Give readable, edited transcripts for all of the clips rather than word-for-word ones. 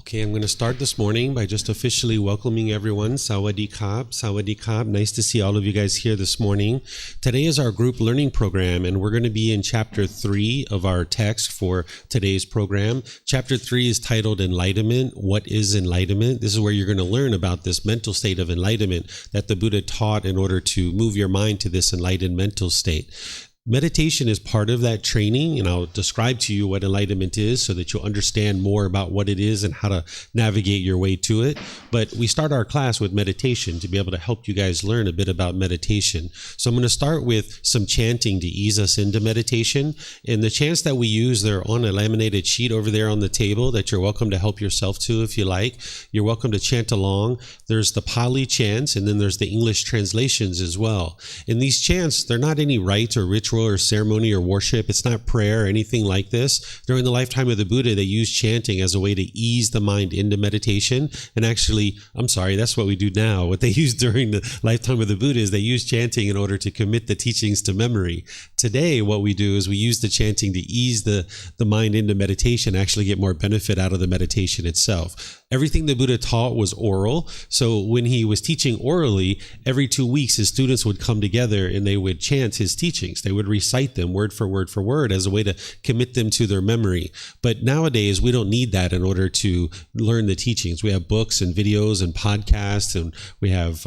Okay, I'm going to start this morning by just officially welcoming everyone. Sawadee Krap, Sawadee Krap. Nice to see all of you guys here this morning. Today is our group learning program, and we're going to be in Chapter 3 of our text for today's program. Chapter 3 is titled Enlightenment. What is enlightenment? This is where you're going to learn about this mental state of enlightenment that the Buddha taught in order to move your mind to this enlightened mental state. Meditation is part of that training, and I'll describe to you what enlightenment is so that you'll understand more about what it is and how to navigate your way to it. But we start our class with meditation to be able to help you guys learn a bit about meditation. So I'm going to start with some chanting to ease us into meditation. And the chants that we use, they're on a laminated sheet over there on the table that you're welcome to help yourself to if you like. You're welcome to chant along. There's the Pali chants, and then there's the English translations as well. In these chants, they're not any rites or ritual or ceremony or worship. It's not prayer or anything like this. During the lifetime of the Buddha, they used chanting as a way to ease the mind into meditation. And actually, that's what we do now. What they used during the lifetime of the Buddha is they used chanting in order to commit the teachings to memory. Today, what we do is we use the chanting to ease the mind into meditation, actually get more benefit out of the meditation itself. Everything the Buddha taught was oral. So when he was teaching orally, every 2 weeks, his students would come together and they would chant his teachings. They would recite them word for word as a way to commit them to their memory. But nowadays, we don't need that in order to learn the teachings. We have books and videos and podcasts, and we have,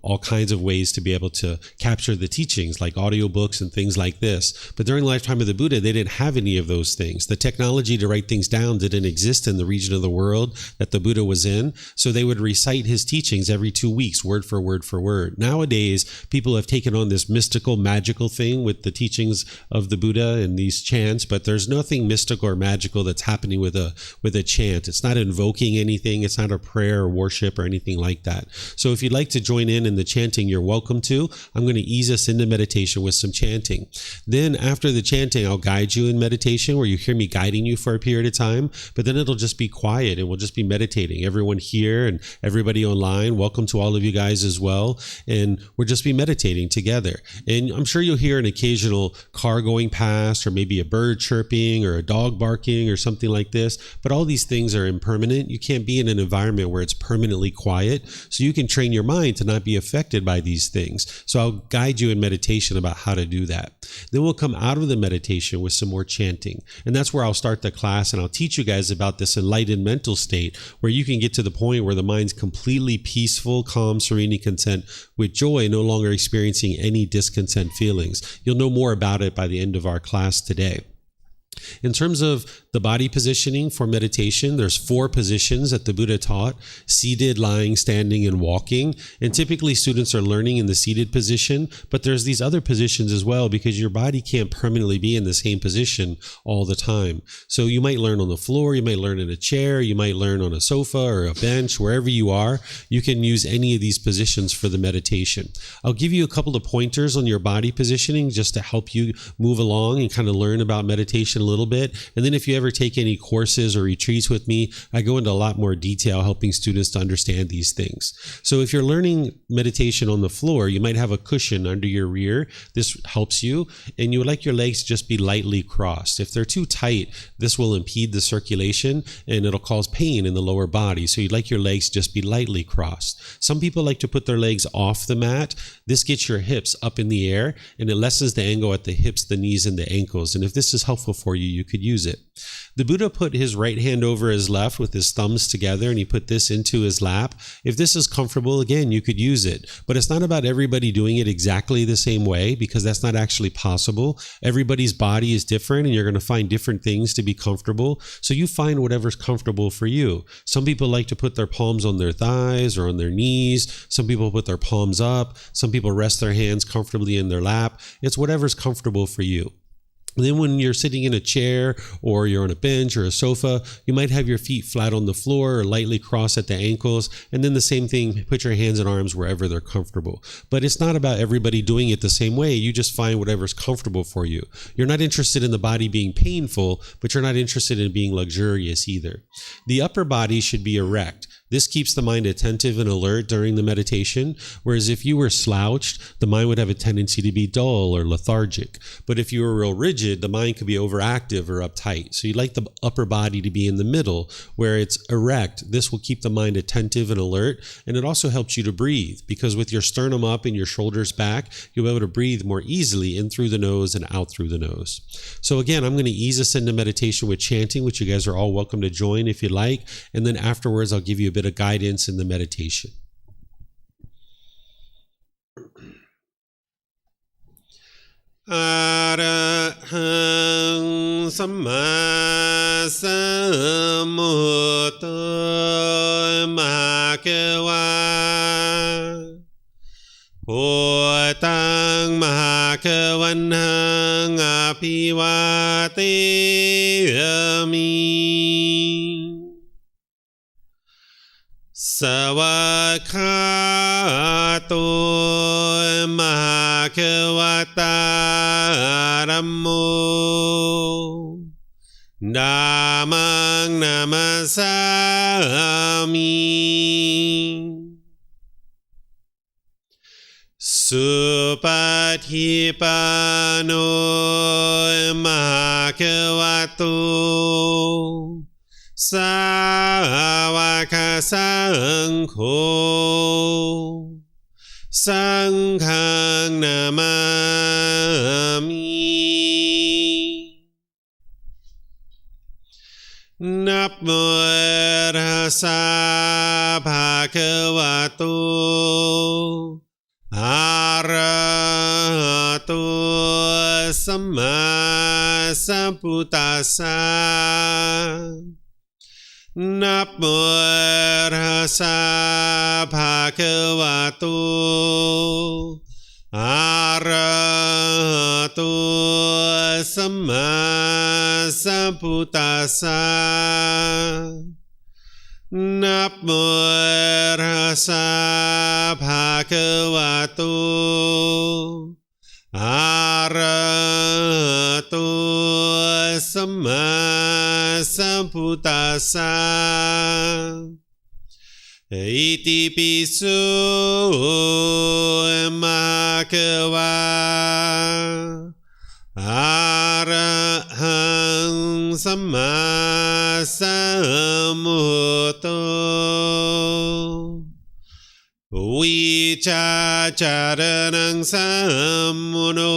all kinds of ways to be able to capture the teachings, like audiobooks and things like this. But during the lifetime of the Buddha, they didn't have any of those things. The technology to write things down didn't exist in the region of the world that the Buddha was in. So they would recite his teachings every 2 weeks, word for word. Nowadays, people have taken on this mystical, magical thing with the teachings of the Buddha and these chants, but there's nothing mystical or magical that's happening with a chant. It's not invoking anything. It's not a prayer or worship or anything like that. So if you'd like to join in the chanting, you're welcome to. I'm going to ease us into meditation with some chanting. Then after the chanting, I'll guide you in meditation where you hear me guiding you for a period of time, but then it'll just be quiet and we'll just be meditating. Everyone here and everybody online, welcome to all of you guys as well. And we'll just be meditating together. And I'm sure you'll hear an occasional car going past, or maybe a bird chirping or a dog barking or something like this. But all these things are impermanent. You can't be in an environment where it's permanently quiet. So you can train your mind to not be affected by these things. So I'll guide you in meditation about how to do that. Then we'll come out of the meditation with some more chanting. And that's where I'll start the class, and I'll teach you guys about this enlightened mental state where you can get to the point where the mind's completely peaceful, calm, serene, and content with joy, no longer experiencing any discontent feelings. You'll know more about it by the end of our class today. In terms of the body positioning for meditation, there's 4 positions that the Buddha taught: seated, lying, standing, and walking. And typically students are learning in the seated position, but there's these other positions as well because your body can't permanently be in the same position all the time. So you might learn on the floor, you might learn in a chair, you might learn on a sofa or a bench, wherever you are. You can use any of these positions for the meditation. I'll give you a couple of pointers on your body positioning just to help you move along and kind of learn about meditation a little bit. And then if you ever take any courses or retreats with me, I go into a lot more detail helping students to understand these things. So if you're learning meditation on the floor, you might have a cushion under your rear. This helps you, and you would like your legs to just be lightly crossed. If they're too tight, this will impede the circulation and it'll cause pain in the lower body. So you'd like your legs to just be lightly crossed. Some people like to put their legs off the mat. This gets your hips up in the air and it lessens the angle at the hips, the knees, and the ankles. And if this is helpful for you, you could use it. The Buddha put his right hand over his left with his thumbs together, and he put this into his lap. If this is comfortable, again, you could use it. But it's not about everybody doing it exactly the same way, because that's not actually possible. Everybody's body is different, and you're going to find different things to be comfortable. So you find whatever's comfortable for you. Some people like to put their palms on their thighs or on their knees. Some people put their palms up. Some people rest their hands comfortably in their lap. It's whatever's comfortable for you. And then when you're sitting in a chair or you're on a bench or a sofa, you might have your feet flat on the floor or lightly crossed at the ankles. And then the same thing, put your hands and arms wherever they're comfortable. But it's not about everybody doing it the same way. You just find whatever's comfortable for you. You're not interested in the body being painful, but you're not interested in being luxurious either. The upper body should be erect. This keeps the mind attentive and alert during the meditation, whereas if you were slouched, the mind would have a tendency to be dull or lethargic. But if you were real rigid, the mind could be overactive or uptight. So you'd like the upper body to be in the middle, where it's erect. This will keep the mind attentive and alert, and it also helps you to breathe, because with your sternum up and your shoulders back, you'll be able to breathe more easily in through the nose and out through the nose. So again, I'm going to ease us into meditation with chanting, which you guys are all welcome to join if you like, and then afterwards I'll give you a bit of guidance in the meditation. Arahang Samma Sambuddho Mahakawa Wat Tung Mahakavanhang Apivateyami Savakato Mahakavataramo Dhammang Namasami Supatipano Mahakavato Sāvaka Saṅkho Saṅghang Namami Namo Tassa Bhagavato Arahato Samma Sambuddhassa Namo Tassa Bhagavato Arahato Samma Sambuddhassa Namo Tassa Bhagavato Arahato Samma Sambuddhassa Iti piso Mahakawa Arahang Samma Sambuddho Vicacaranang Sammuno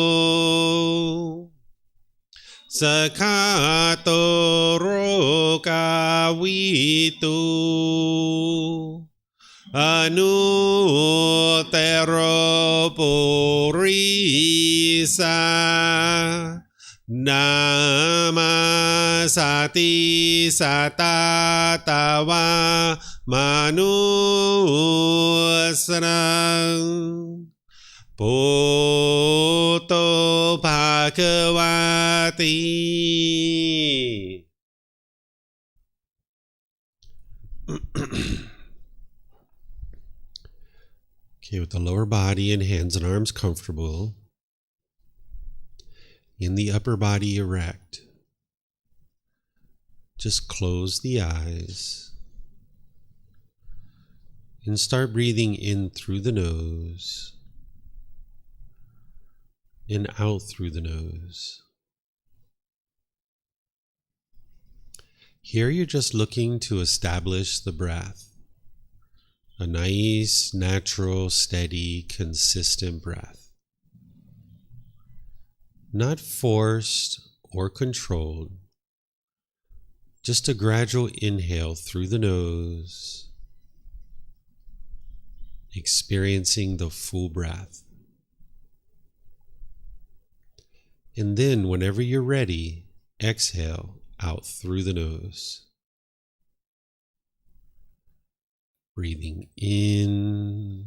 Sakato Rokavitu Anuttaro Purisa Namasati Satatawa Manusrang Poto Bhagavati. Okay, with the lower body and hands and arms comfortable, in the upper body erect, just close the eyes and start breathing in through the nose and out through the nose. Here you're just looking to establish the breath. A nice, natural, steady, consistent breath. Not forced or controlled. Just a gradual inhale through the nose, experiencing the full breath. And then, whenever you're ready, exhale out through the nose. Breathing in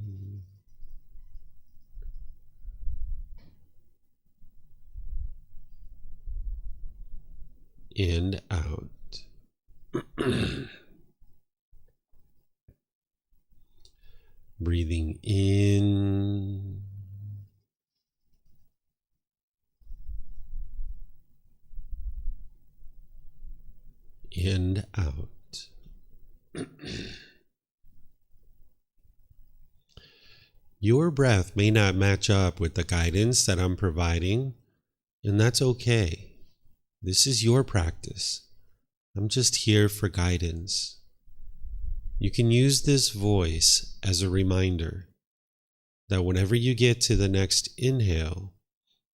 and out. Breathing in and out. Your breath may not match up with the guidance that I'm providing, and that's okay. This is your practice. I'm just here for guidance. You can use this voice as a reminder that whenever you get to the next inhale,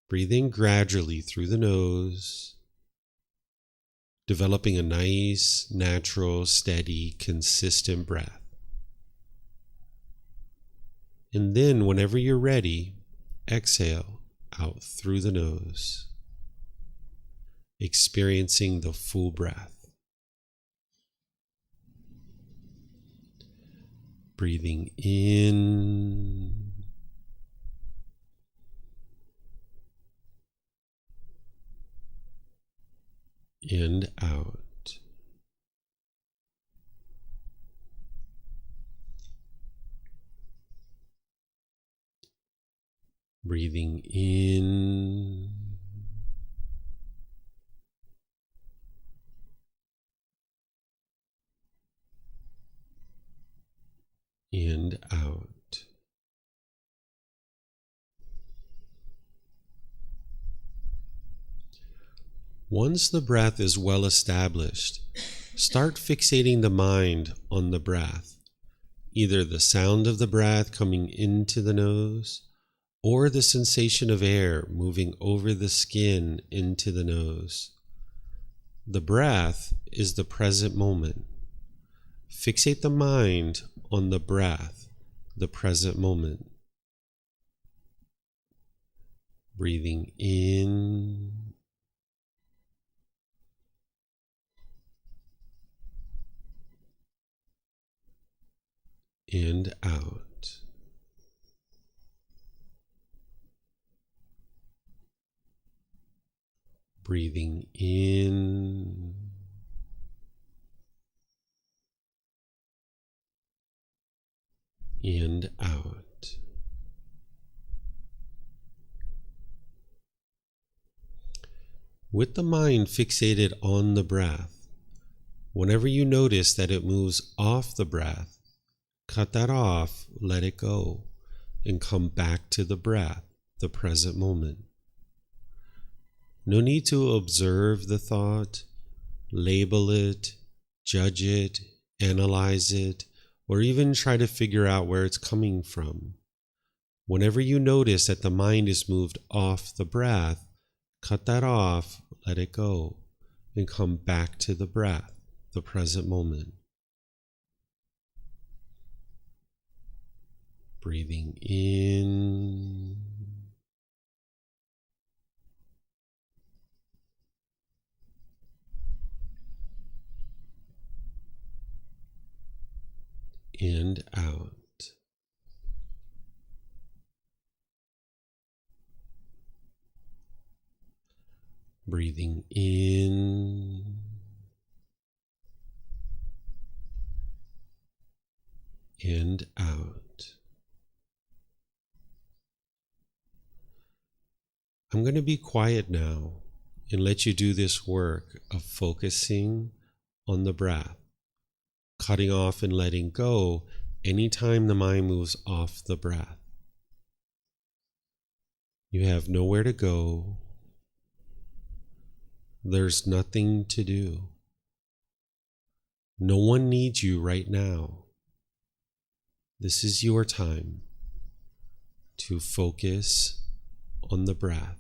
breathe in gradually through the nose, developing a nice, natural, steady, consistent breath. And then whenever you're ready, exhale out through the nose, experiencing the full breath. Breathing in and out. Breathing in and out. Once the breath is well established, start fixating the mind on the breath, either the sound of the breath coming into the nose or the sensation of air moving over the skin into the nose. The breath is the present moment. Fixate the mind on the breath, the present moment. Breathing in and out. Breathing in and out. With the mind fixated on the breath, whenever you notice that it moves off the breath, cut that off, let it go, and come back to the breath, the present moment. No need to observe the thought, label it, judge it, analyze it, or even try to figure out where it's coming from. Whenever you notice that the mind is moved off the breath, cut that off, let it go, and come back to the breath, the present moment. Breathing in and out. Breathing in and out. I'm going to be quiet now and let you do this work of focusing on the breath, cutting off and letting go anytime the mind moves off the breath. You have nowhere to go. There's nothing to do. No one needs you right now. This is your time to focus on the breath.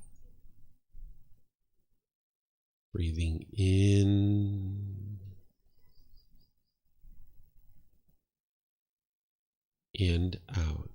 Breathing in and out.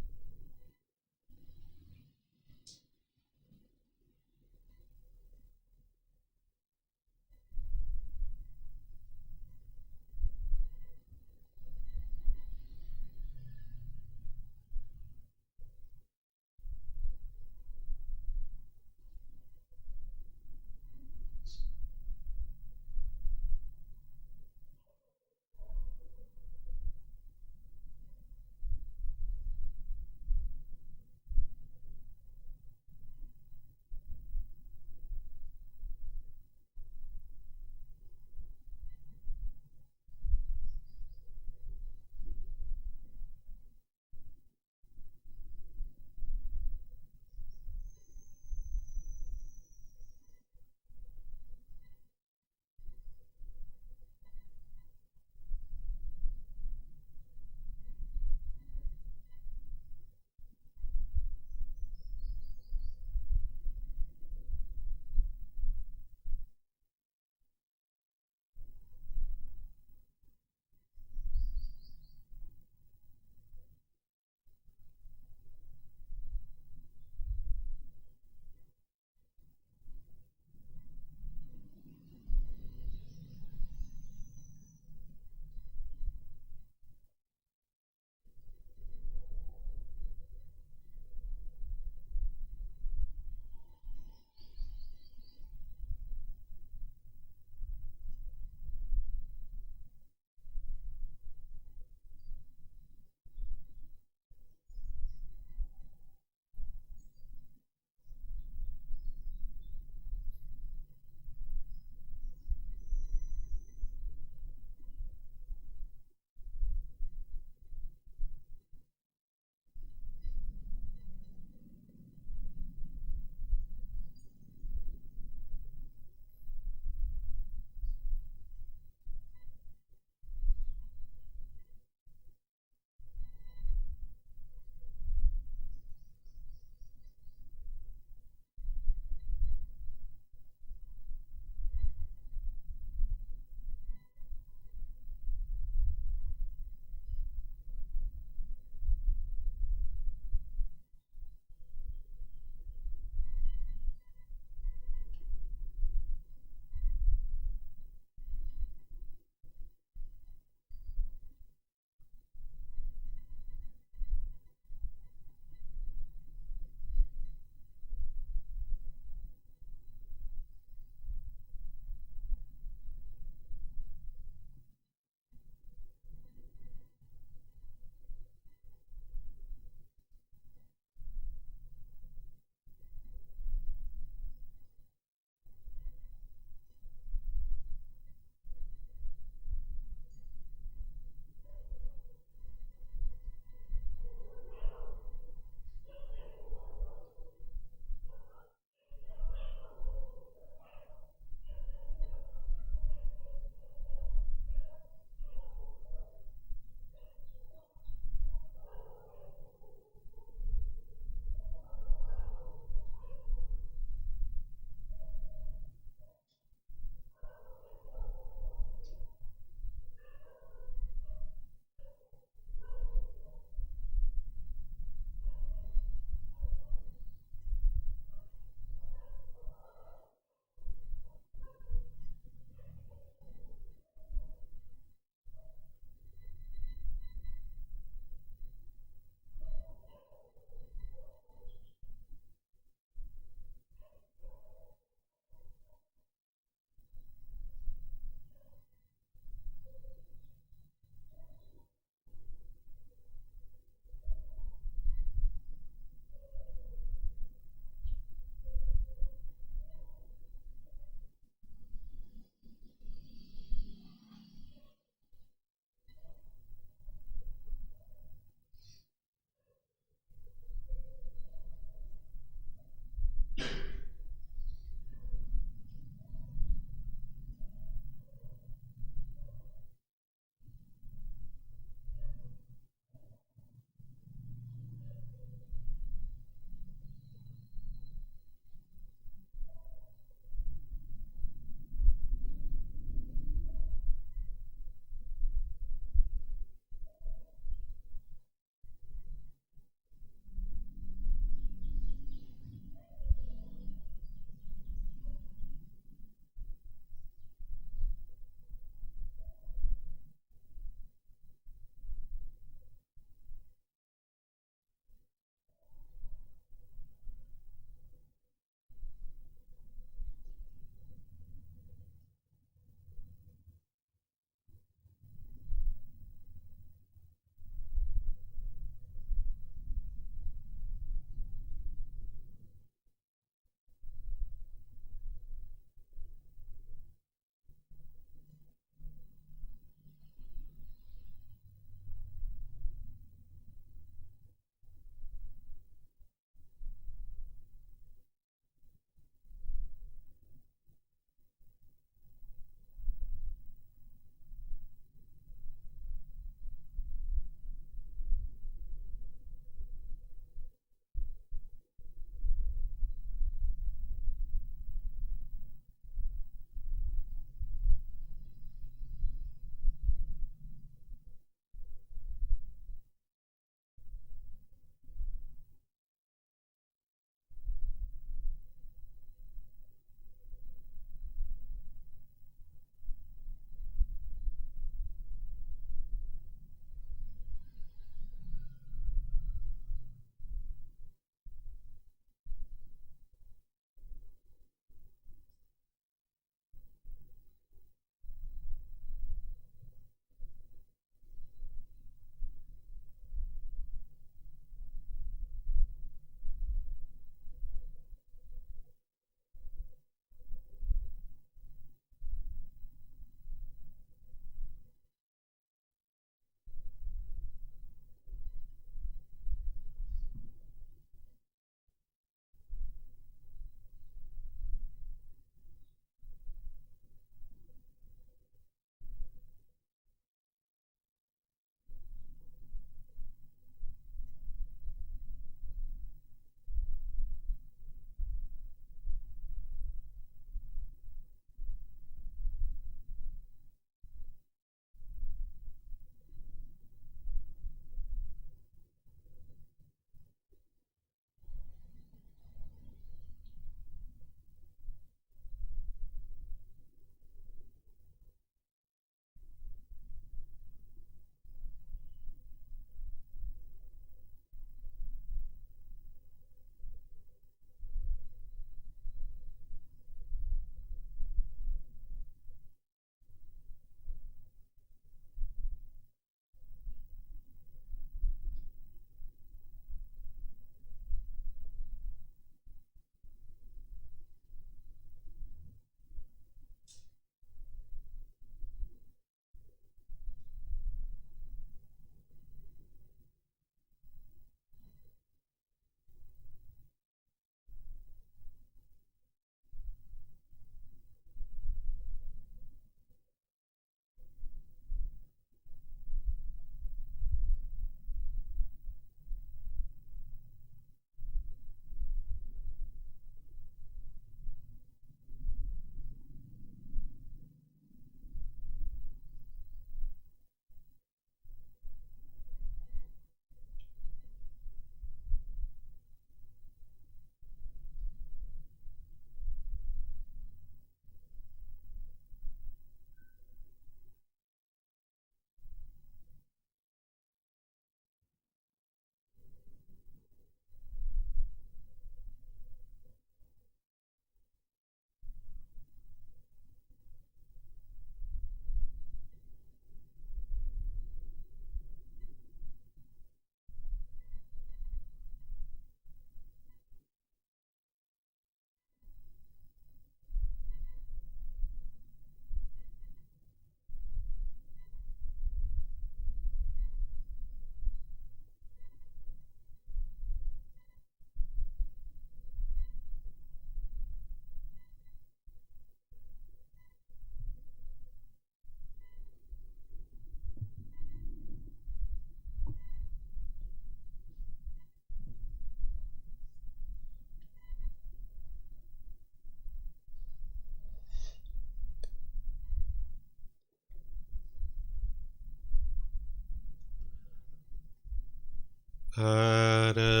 ระ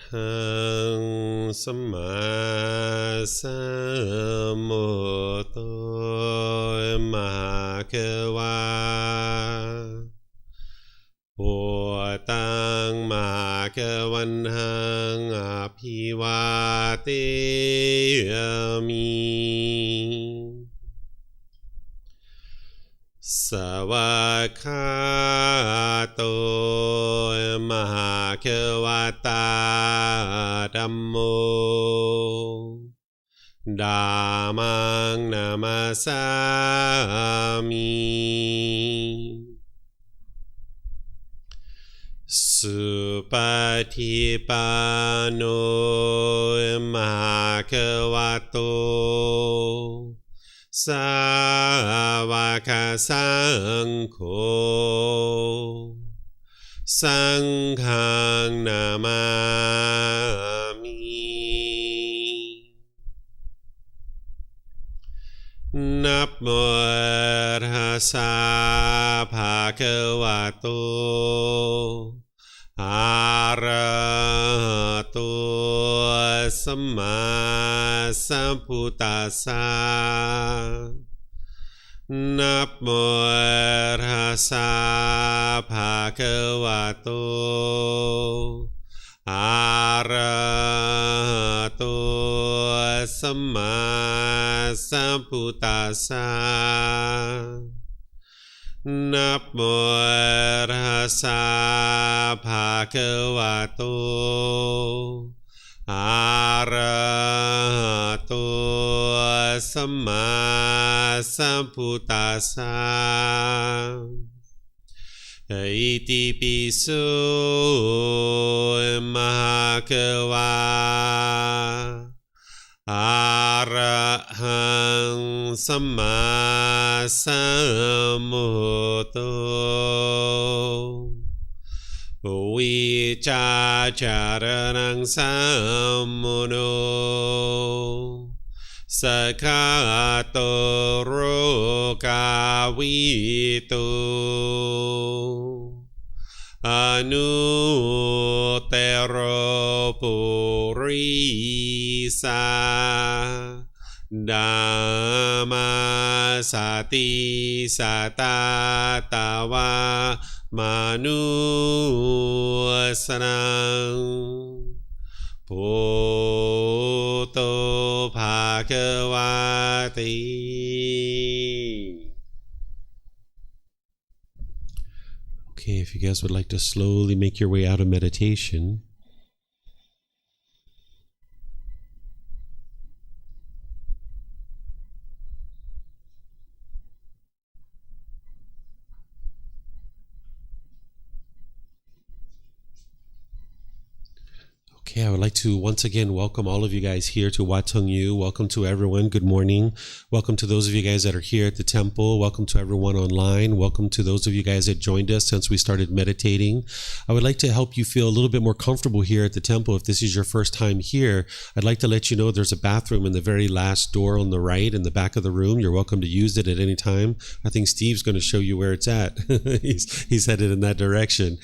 หังสัมมาสัมพุทโธมหาเขวาพุทธังมหาเขวันหังอภิวาเทมิสวากขาโตมหาเขวตาธัมโมธัมมังนามัสสามิสุปฏิปันโนมหาเขวโตสาวกสังโฆสังฆังนามามินะโมตัสสะภะคะวะโตอะระหะโตสัมมาสัมพุทธัสสะนะโมตัสสะภะคะวะโตอะระหะโตสัมมาสัมพุทธัสสะนะโมตัสสะภะคะวะโตอะระหะโตสัมมาสัมพุทธัสสะอิติปิโสมหาเขวาอะระหังสัมมาสัมพุทโธวิชาจารณังสัมมุโนสกขาโตโรกาวิโตอนุเตโรปุริสาธัมมาสติสัตตาตาวามนุสนังพุทโธภะคะวะติ Okay, if you guys would like to slowly make your way out of meditation. Okay, I would like to once again welcome all of you guys here to Wat Tung. Welcome to everyone. Good morning. Welcome to those of you guys that are here at the temple. Welcome to everyone online. Welcome to those of you guys that joined us since we started meditating. I would like to help you feel a little bit more comfortable here at the temple. If this is your first time here, I'd like to let you know there's a bathroom in the very last door on the right in the back of the room. You're welcome to use it at any time. I think Steve's going to show you where it's at. he's headed in that direction.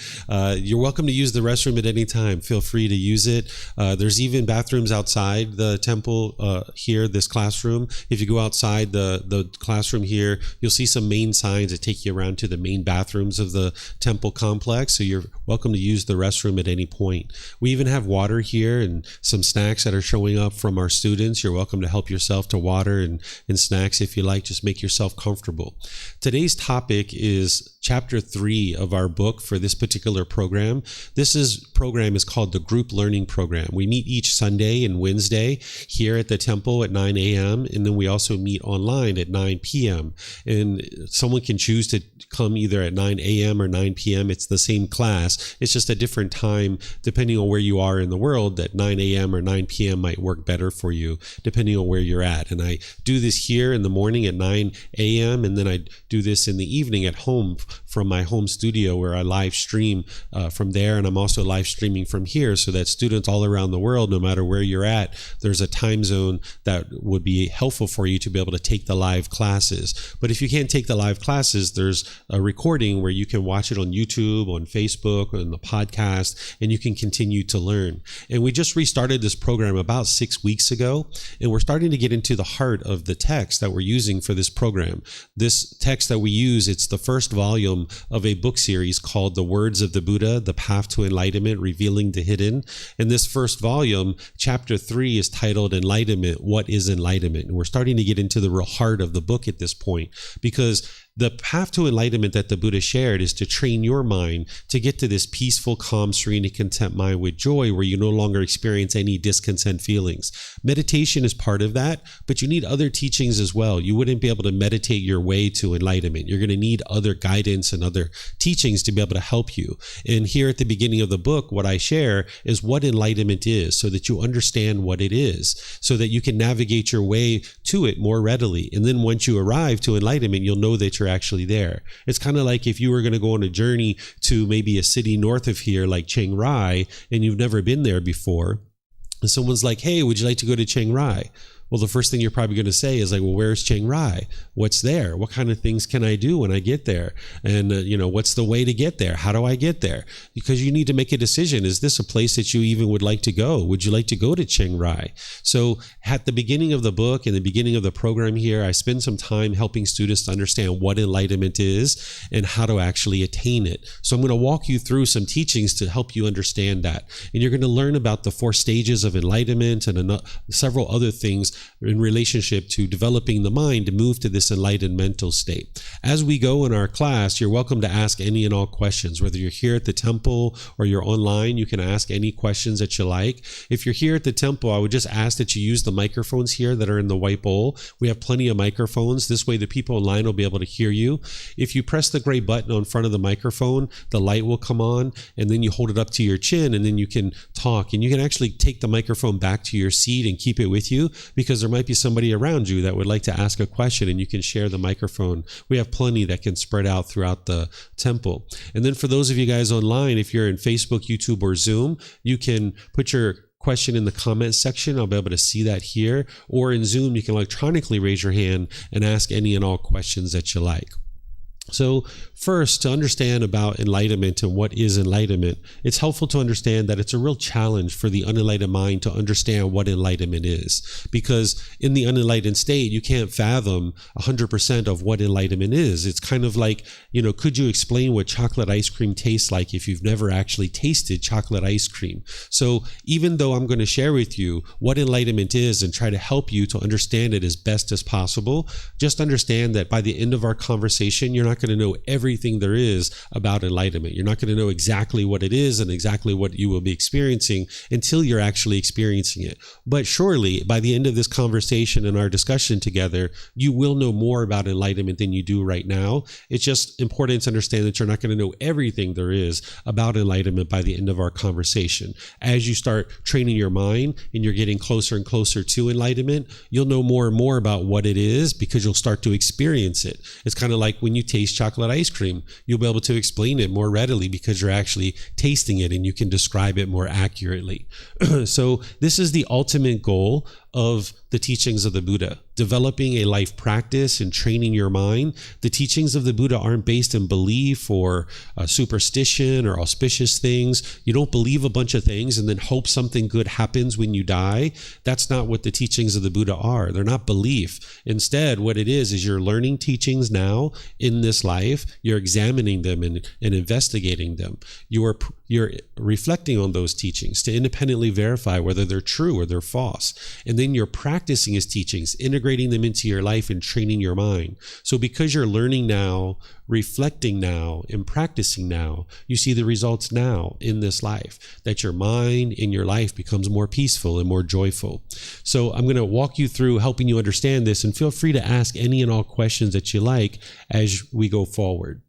You're welcome to use the restroom at any time. Feel free to use it. There's even bathrooms outside the temple here, this classroom. If you go outside the classroom here, you'll see some main signs that take you around to the main bathrooms of the temple complex. So you're welcome to use the restroom at any point. We even have water here and some snacks that are showing up from our students. You're welcome to help yourself to water and snacks if you like. Just make yourself comfortable. Today's topic is chapter 3 of our book for this particular program. This program is called the Group Learning Program. We meet each Sunday and Wednesday here at the temple at 9 a.m. and then we also meet online at 9 p.m. And someone can choose to come either at 9 a.m. or 9 p.m. It's the same class. It's just a different time depending on where you are in the world. That 9 a.m. or 9 p.m. might work better for you depending on where you're at. And I do this here in the morning at 9 a.m. and then I do this in the evening at home from my home studio where I live stream from there. And I'm also live streaming from here so that students all around the world, no matter where you're at, there's a time zone that would be helpful for you to be able to take the live classes. But if you can't take the live classes, there's a recording where you can watch it on YouTube, on Facebook, on the podcast, and you can continue to learn. And we just restarted this program about 6 weeks ago, and we're starting to get into the heart of the text that we're using for this program. This text that we use, it's the first volume of a book series called The Words of the Buddha, The Path to Enlightenment, Revealing the Hidden. In this first volume, chapter 3 is titled Enlightenment, What is Enlightenment? And we're starting to get into the real heart of the book at this point, because the path to enlightenment that the Buddha shared is to train your mind to get to this peaceful, calm, serene, and content mind with joy where you no longer experience any discontent feelings. Meditation is part of that, but you need other teachings as well. You wouldn't be able to meditate your way to enlightenment. You're going to need other guidance and other teachings to be able to help you. And here at the beginning of the book, what I share is what enlightenment is so that you understand what it is, so that you can navigate your way to it more readily. And then once you arrive to enlightenment, you'll know that you're actually there. It's kind of like if you were going to go on a journey to maybe a city north of here like Chiang Rai and you've never been there before, and someone's like, hey, would you like to go to Chiang Rai? Well, the first thing you're probably going to say is like, well, where's Chiang Rai? What's there? What kind of things can I do when I get there? And, what's the way to get there? How do I get there? Because you need to make a decision. Is this a place that you even would like to go? Would you like to go to Chiang Rai? So at the beginning of the book and the beginning of the program here, I spend some time helping students to understand what enlightenment is and how to actually attain it. So I'm going to walk you through some teachings to help you understand that. And you're going to learn about the 4 stages of enlightenment and several other things in relationship to developing the mind to move to this enlightened mental state. As we go in our class, you're welcome to ask any and all questions. Whether you're here at the temple or you're online, you can ask any questions that you like. If you're here at the temple, I would just ask that you use the microphones here that are in the white bowl. We have plenty of microphones. This way the people online will be able to hear you. If you press the gray button on front of the microphone, the light will come on, and then you hold it up to your chin, and then you can talk. And you can actually take the microphone back to your seat and keep it with you, because there might be somebody around you that would like to ask a question, and you can share the microphone. We have plenty that can spread out throughout the temple. And then for those of you guys online, if you're in Facebook, YouTube, or Zoom, you can put your question in the comments section. I'll be able to see that here. Or in Zoom, you can electronically raise your hand and ask any and all questions that you like. So first, to understand about enlightenment and what is enlightenment, it's helpful to understand that it's a real challenge for the unenlightened mind to understand what enlightenment is. Because in the unenlightened state, you can't fathom 100% of what enlightenment is. It's kind of like, could you explain what chocolate ice cream tastes like if you've never actually tasted chocolate ice cream? So even though I'm going to share with you what enlightenment is and try to help you to understand it as best as possible, just understand that by the end of our conversation, you're not going to know everything there is about enlightenment. You're not going to know exactly what it is and exactly what you will be experiencing until you're actually experiencing it. But surely, by the end of this conversation and our discussion together, you will know more about enlightenment than you do right now. It's just important to understand that you're not going to know everything there is about enlightenment by the end of our conversation. As you start training your mind and you're getting closer and closer to enlightenment, you'll know more and more about what it is because you'll start to experience it. It's kind of like when you taste chocolate ice cream, you'll be able to explain it more readily because you're actually tasting it and you can describe it more accurately. So this is the ultimate goal of the teachings of the Buddha, developing a life practice and training your mind. The teachings of the Buddha aren't based in belief or superstition or auspicious things. You don't believe a bunch of things and then hope something good happens when you die. That's not what the teachings of the Buddha are. They're not belief. Instead, what it is you're learning teachings now in this life. You're examining them and investigating them. You're reflecting on those teachings to independently verify whether they're true or they're false. And then you're practicing his teachings, integrating them into your life and training your mind. So because you're learning now, reflecting now, and practicing now, you see the results now in this life, that your mind in your life becomes more peaceful and more joyful. So I'm going to walk you through helping you understand this, and feel free to ask any and all questions that you like as we go forward.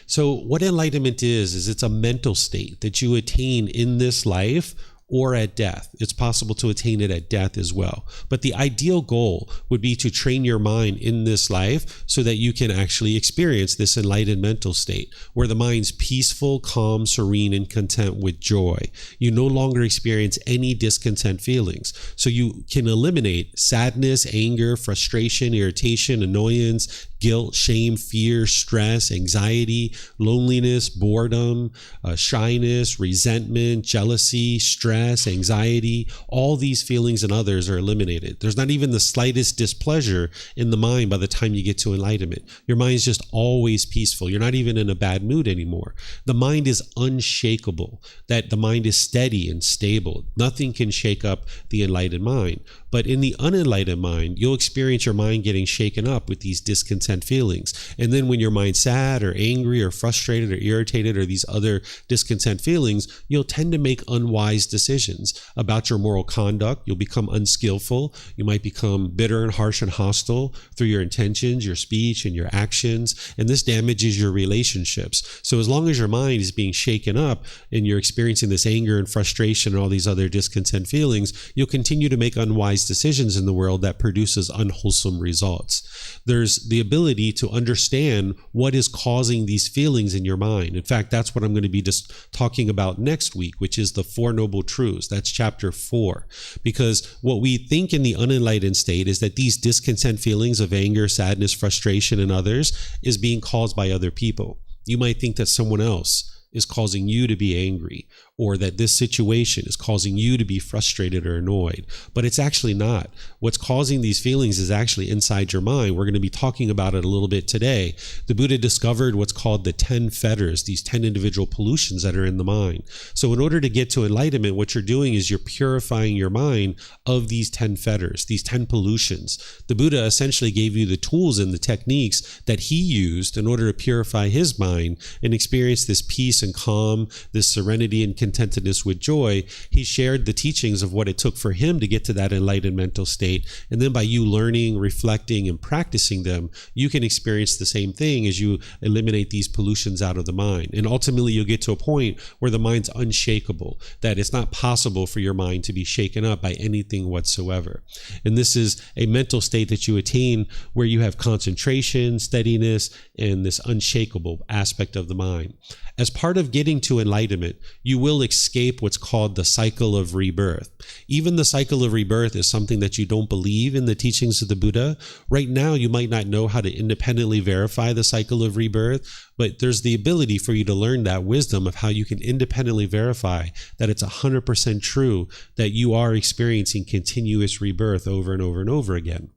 So what enlightenment is it's a mental state that you attain in this life or at death. It's possible to attain it at death as well. But the ideal goal would be to train your mind in this life so that you can actually experience this enlightened mental state where the mind's peaceful, calm, serene, and content with joy. You no longer experience any discontent feelings. So you can eliminate sadness, anger, frustration, irritation, annoyance, guilt, shame, fear, stress, anxiety, loneliness, boredom, shyness, resentment, jealousy, stress, anxiety. All these feelings and others are eliminated. There's not even the slightest displeasure in the mind by the time you get to enlightenment. Your mind's just always peaceful. You're not even in a bad mood anymore. The mind is unshakable, that the mind is steady and stable. Nothing can shake up the enlightened mind. But in the unenlightened mind, you'll experience your mind getting shaken up with these discontent feelings. And then when your mind's sad or angry or frustrated or irritated or these other discontent feelings, you'll tend to make unwise decisions about your moral conduct. You'll become unskillful. You might become bitter and harsh and hostile through your intentions, your speech, and your actions. And this damages your relationships. So as long as your mind is being shaken up and you're experiencing this anger and frustration and all these other discontent feelings, you'll continue to make unwise decisions in the world that produces unwholesome results. There's the ability to understand what is causing these feelings in your mind. In fact, that's what I'm going to be just talking about next week, which is the Four Noble Truths. That's chapter 4. Because what we think in the unenlightened state is that these discontent feelings of anger, sadness, frustration, and others is being caused by other people. You might think that someone else is causing you to be angry, or that this situation is causing you to be frustrated or annoyed. But it's actually not. What's causing these feelings is actually inside your mind. We're going to be talking about it a little bit today. The Buddha discovered what's called the 10 fetters, these 10 individual pollutions that are in the mind. So in order to get to enlightenment, what you're doing is you're purifying your mind of these 10 fetters, these 10 pollutions. The Buddha essentially gave you the tools and the techniques that he used in order to purify his mind and experience this peace and calm, this serenity and contentedness with joy. He shared the teachings of what it took for him to get to that enlightened mental state. And then by you learning, reflecting, and practicing them, you can experience the same thing as you eliminate these pollutions out of the mind. And ultimately, you'll get to a point where the mind's unshakable, that it's not possible for your mind to be shaken up by anything whatsoever. And this is a mental state that you attain where you have concentration, steadiness, and this unshakable aspect of the mind. As part of getting to enlightenment, you will escape what's called the cycle of rebirth. Even the cycle of rebirth is something that you don't believe in the teachings of the Buddha. Right now, you might not know how to independently verify the cycle of rebirth, but there's the ability for you to learn that wisdom of how you can independently verify that it's 100% true that you are experiencing continuous rebirth over and over and over again.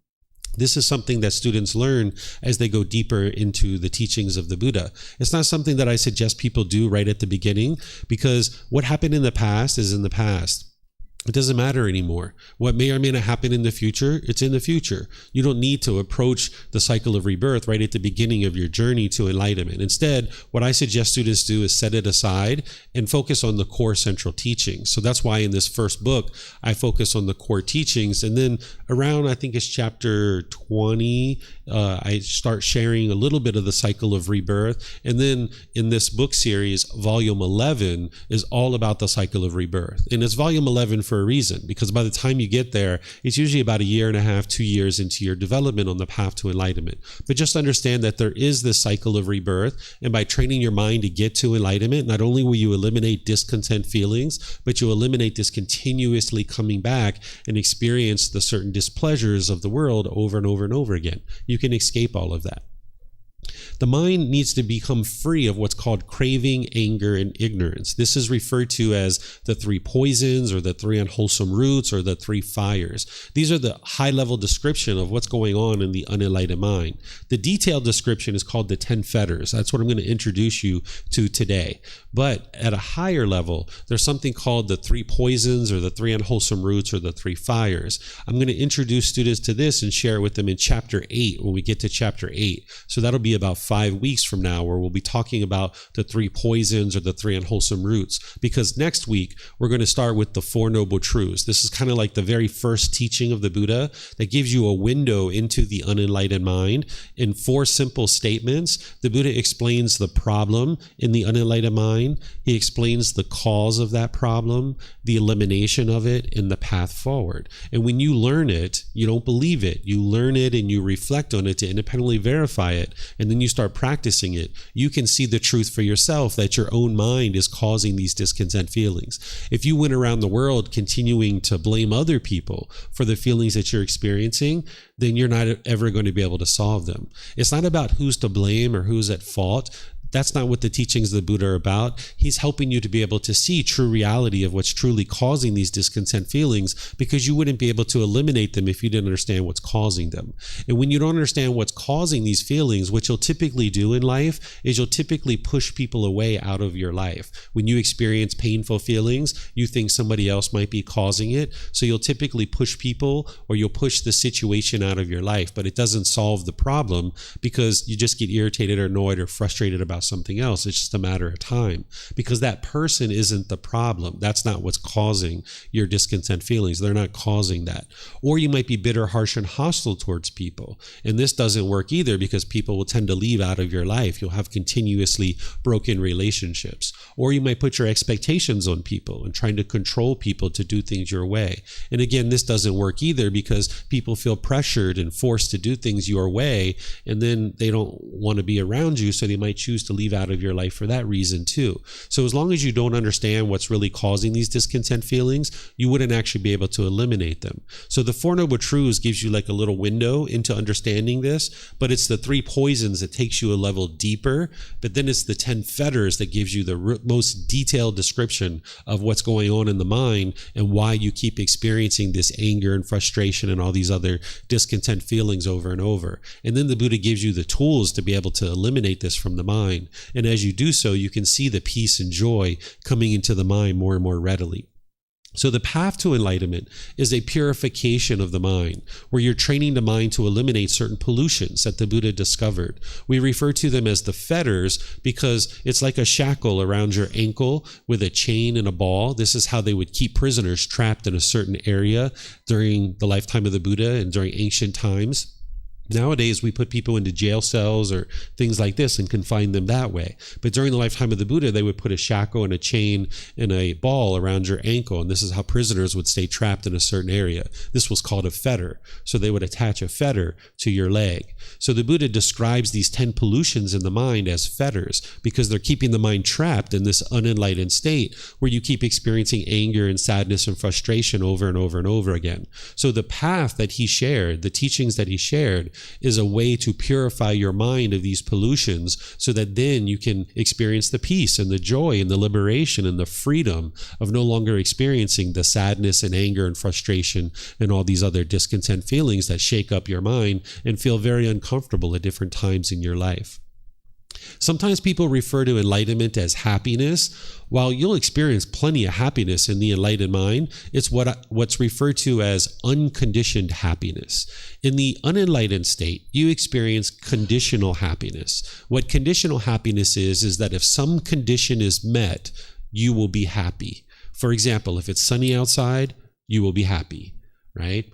This is something that students learn as they go deeper into the teachings of the Buddha. It's not something that I suggest people do right at the beginning, because what happened in the past is in the past. It doesn't matter anymore. What may or may not happen in the future, it's in the future. You don't need to approach the cycle of rebirth right at the beginning of your journey to enlightenment. Instead, what I suggest students do is set it aside and focus on the core central teachings. So that's why in this first book, I focus on the core teachings. And then around, I think it's chapter 20, I start sharing a little bit of the cycle of rebirth. And then in this book series, volume 11 is all about the cycle of rebirth. And it's volume 11 for a reason, because by the time you get there, it's usually about 1.5 years, 2 years into your development on the path to enlightenment. But just understand that there is this cycle of rebirth, and by training your mind to get to enlightenment, not only will you eliminate discontent feelings, but you eliminate this continuously coming back and experience the certain displeasures of the world over and over and over again. You can escape all of that. The mind needs to become free of what's called craving, anger, and ignorance. This is referred to as the 3 poisons, or the 3 unwholesome roots, or the 3 fires. These are the high-level description of what's going on in the unenlightened mind. The detailed description is called the 10 fetters. That's what I'm going to introduce you to today. But at a higher level, there's something called the 3 poisons, or the 3 unwholesome roots, or the 3 fires. I'm going to introduce students to this and share it with them in chapter 8 when we get to chapter 8. So that'll be about 5 weeks from now, where we'll be talking about the 3 poisons or the 3 unwholesome roots. Because next week, we're going to start with the 4 noble truths. This is kind of like the very first teaching of the Buddha that gives you a window into the unenlightened mind. In 4 simple statements, the Buddha explains the problem in the unenlightened mind. He explains the cause of that problem, the elimination of it, and the path forward. And when you learn it, you don't believe it. You learn it and you reflect on it to independently verify it, and then you start practicing it. You can see the truth for yourself that your own mind is causing these discontent feelings. If you went around the world continuing to blame other people for the feelings that you're experiencing, then you're not ever going to be able to solve them. It's not about who's to blame or who's at fault. That's not what the teachings of the Buddha are about. He's helping you to be able to see true reality of what's truly causing these discontent feelings, because you wouldn't be able to eliminate them if you didn't understand what's causing them. And when you don't understand what's causing these feelings, what you'll typically do in life is you'll typically push people away out of your life. When you experience painful feelings, you think somebody else might be causing it. So you'll typically push people, or you'll push the situation out of your life, but it doesn't solve the problem, because you just get irritated or annoyed or frustrated about something else. It's just a matter of time, because that person isn't the problem. That's not what's causing your discontent feelings. They're not causing that. Or you might be bitter, harsh, and hostile towards people. And this doesn't work either, because people will tend to leave out of your life. You'll have continuously broken relationships. Or you might put your expectations on people and trying to control people to do things your way. And again, this doesn't work either, because people feel pressured and forced to do things your way, and then they don't want to be around you, so they might choose to leave out of your life for that reason too. So as long as you don't understand what's really causing these discontent feelings, you wouldn't actually be able to eliminate them. So the 4 noble truths gives you like a little window into understanding this, but it's the 3 poisons that takes you a level deeper. But then it's the 10 fetters that gives you the most detailed description of what's going on in the mind and why you keep experiencing this anger and frustration and all these other discontent feelings over and over. And then the Buddha gives you the tools to be able to eliminate this from the mind. And as you do so, you can see the peace and joy coming into the mind more and more readily. So the path to enlightenment is a purification of the mind, where you're training the mind to eliminate certain pollutions that the Buddha discovered. We refer to them as the fetters because it's like a shackle around your ankle with a chain and a ball. This is how they would keep prisoners trapped in a certain area during the lifetime of the Buddha and during ancient times. Nowadays, we put people into jail cells or things like this and confine them that way. But during the lifetime of the Buddha, they would put a shackle and a chain and a ball around your ankle. And this is how prisoners would stay trapped in a certain area. This was called a fetter. So they would attach a fetter to your leg. So the Buddha describes these 10 pollutions in the mind as fetters because they're keeping the mind trapped in this unenlightened state where you keep experiencing anger and sadness and frustration over and over and over again. So the path that he shared, the teachings that he shared, is a way to purify your mind of these pollutions so that then you can experience the peace and the joy and the liberation and the freedom of no longer experiencing the sadness and anger and frustration and all these other discontent feelings that shake up your mind and feel very uncomfortable at different times in your life. Sometimes people refer to enlightenment as happiness. While you'll experience plenty of happiness in the enlightened mind, it's what's referred to as unconditioned happiness. In the unenlightened state, you experience conditional happiness. What conditional happiness is that if some condition is met, you will be happy. For example, if it's sunny outside, you will be happy, right?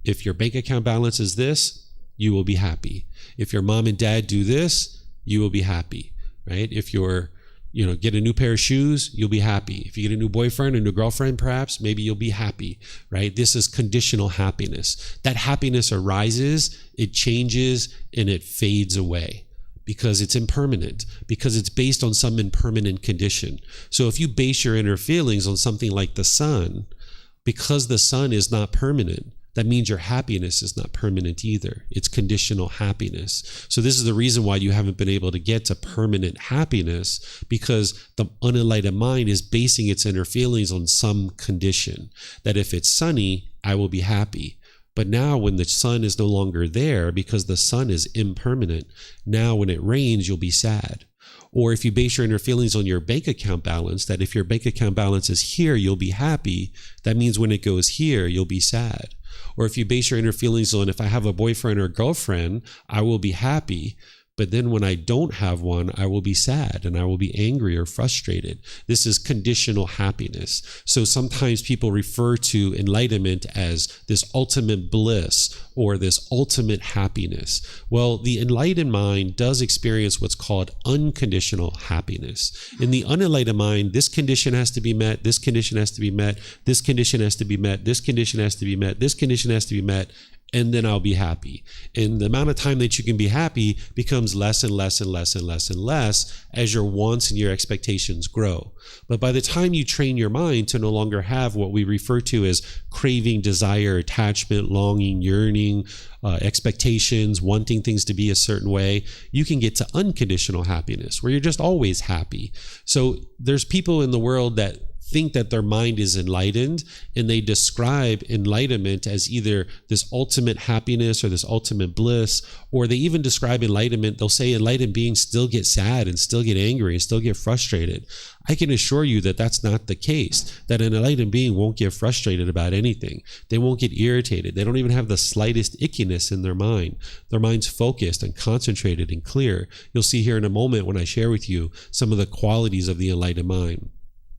If your bank account balance is this, you will be happy. If your mom and dad do this, you will be happy, right? If you're, get a new pair of shoes, you'll be happy. If you get a new boyfriend, a new girlfriend, perhaps, maybe you'll be happy, right? This is conditional happiness. That happiness arises, it changes, and it fades away because it's impermanent, because it's based on some impermanent condition. So if you base your inner feelings on something like the sun, because the sun is not permanent, that means your happiness is not permanent either. It's conditional happiness. So this is the reason why you haven't been able to get to permanent happiness, because the unenlightened mind is basing its inner feelings on some condition. That if it's sunny, I will be happy. But now when the sun is no longer there, because the sun is impermanent, now when it rains, you'll be sad. Or if you base your inner feelings on your bank account balance, that if your bank account balance is here, you'll be happy. That means when it goes here, you'll be sad. Or if you base your inner feelings on, if I have a boyfriend or girlfriend, I will be happy. But then when I don't have one, I will be sad and I will be angry or frustrated. This is conditional happiness. So sometimes people refer to enlightenment as this ultimate bliss or this ultimate happiness. Well, the enlightened mind does experience what's called unconditional happiness. In the unenlightened mind, this condition has to be met, this condition has to be met, this condition has to be met, this condition has to be met, this condition has to be met, and then I'll be happy. And the amount of time that you can be happy becomes less and less and less and less and less as your wants and your expectations grow. But by the time you train your mind to no longer have what we refer to as craving, desire, attachment, longing, yearning, expectations, wanting things to be a certain way, you can get to unconditional happiness where you're just always happy. So there's people in the world that think that their mind is enlightened, and they describe enlightenment as either this ultimate happiness or this ultimate bliss, or they even describe enlightenment. They'll say enlightened beings still get sad and still get angry and still get frustrated. I can assure you that that's not the case, that an enlightened being won't get frustrated about anything. They won't get irritated. They don't even have the slightest ickiness in their mind. Their mind's focused and concentrated and clear. You'll see here in a moment when I share with you some of the qualities of the enlightened mind.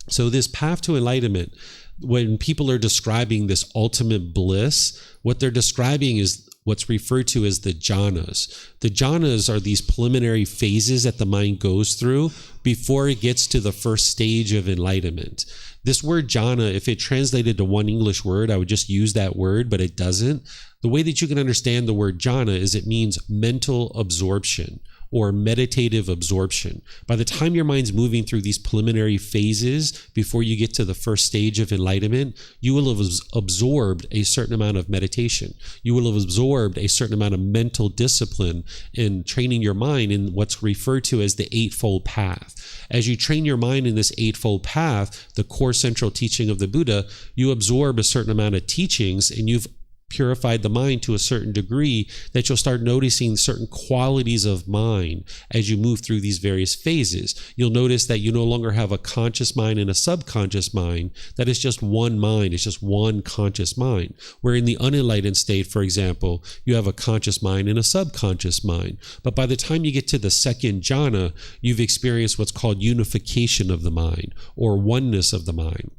So this path to enlightenment, when people are describing this ultimate bliss, what they're describing is what's referred to as the jhanas. The jhanas are these preliminary phases that the mind goes through before it gets to the first stage of enlightenment. This word jhana, if it translated to one English word, I would just use that word, but it doesn't. The way that you can understand the word jhana is it means mental absorption or meditative absorption. By the time your mind's moving through these preliminary phases before you get to the first stage of enlightenment, you will have absorbed a certain amount of meditation. You will have absorbed a certain amount of mental discipline in training your mind in what's referred to as the Eightfold Path. As you train your mind in this Eightfold Path, the core central teaching of the Buddha, you absorb a certain amount of teachings, and you've purified the mind to a certain degree that you'll start noticing certain qualities of mind as you move through these various phases. You'll notice that you no longer have a conscious mind and a subconscious mind, that is just one mind, it's just one conscious mind. Where in the unenlightened state, for example, you have a conscious mind and a subconscious mind. But by the time you get to the second jhana, you've experienced what's called unification of the mind or oneness of the mind,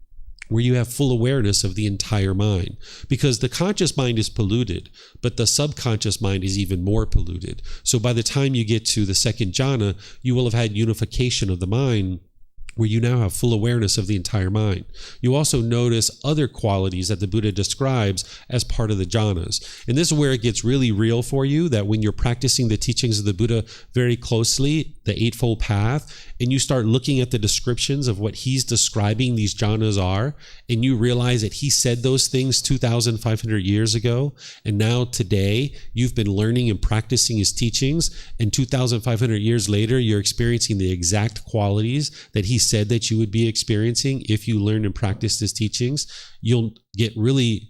where you have full awareness of the entire mind. Because the conscious mind is polluted, but the subconscious mind is even more polluted. So by the time you get to the second jhana, you will have had unification of the mind, where you now have full awareness of the entire mind. You also notice other qualities that the Buddha describes as part of the jhanas. And this is where it gets really real for you, that when you're practicing the teachings of the Buddha very closely, the Eightfold Path, and you start looking at the descriptions of what he's describing these jhanas are, and you realize that he said those things 2,500 years ago, and now today you've been learning and practicing his teachings, and 2,500 years later you're experiencing the exact qualities that he said that you would be experiencing if you learn and practice his teachings. You'll get really,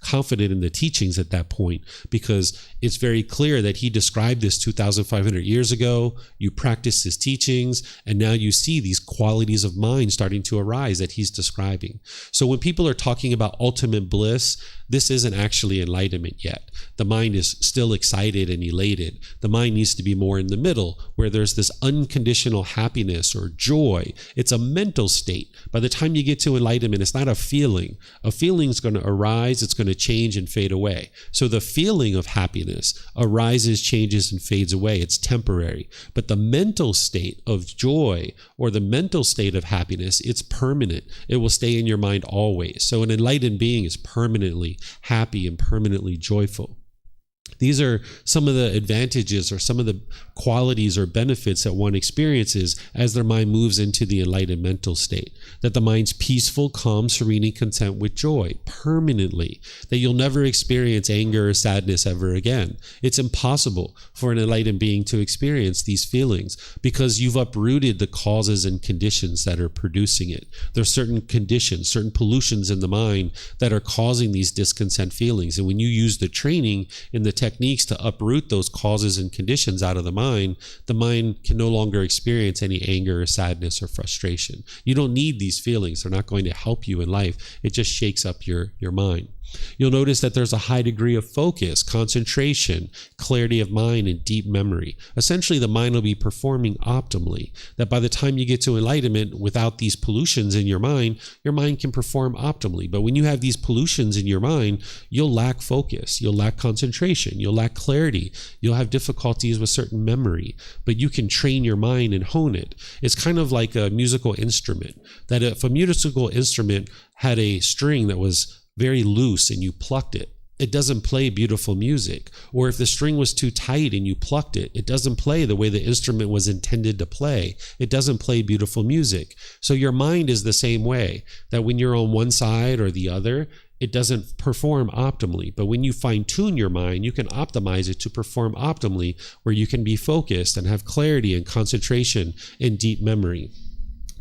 confident in the teachings at that point, because it's very clear that he described this 2,500 years ago. You practiced his teachings, and now you see these qualities of mind starting to arise that he's describing. So when people are talking about ultimate bliss, this isn't actually enlightenment yet. The mind is still excited and elated. The mind needs to be more in the middle, where there's this unconditional happiness or joy. It's a mental state. By the time you get to enlightenment, it's not a feeling. A feeling is going to arise, it's going to change and fade away. So the feeling of happiness arises, changes, and fades away. It's temporary. But the mental state of joy or the mental state of happiness, it's permanent. It will stay in your mind always. So an enlightened being is permanently happy and permanently joyful. These are some of the advantages or some of the qualities or benefits that one experiences as their mind moves into the enlightened mental state. That the mind's peaceful, calm, serene, and content with joy permanently. That you'll never experience anger or sadness ever again. It's impossible for an enlightened being to experience these feelings because you've uprooted the causes and conditions that are producing it. There are certain conditions, certain pollutions in the mind that are causing these discontent feelings. And when you use the training in the techniques to uproot those causes and conditions out of the mind can no longer experience any anger or sadness or frustration. You don't need these feelings. They're not going to help you in life. It just shakes up your mind. You'll notice that there's a high degree of focus, concentration, clarity of mind, and deep memory. Essentially, the mind will be performing optimally. That by the time you get to enlightenment, without these pollutions in your mind can perform optimally. But when you have these pollutions in your mind, you'll lack focus, you'll lack concentration, you'll lack clarity, you'll have difficulties with certain memory. But you can train your mind and hone it. It's kind of like a musical instrument. That if a musical instrument had a string that was very loose and you plucked it, it doesn't play beautiful music. Or if the string was too tight and you plucked it, it doesn't play the way the instrument was intended to play. It doesn't play beautiful music. So your mind is the same way, that when you're on one side or the other, it doesn't perform optimally. But when you fine tune your mind, you can optimize it to perform optimally, where you can be focused and have clarity and concentration and deep memory.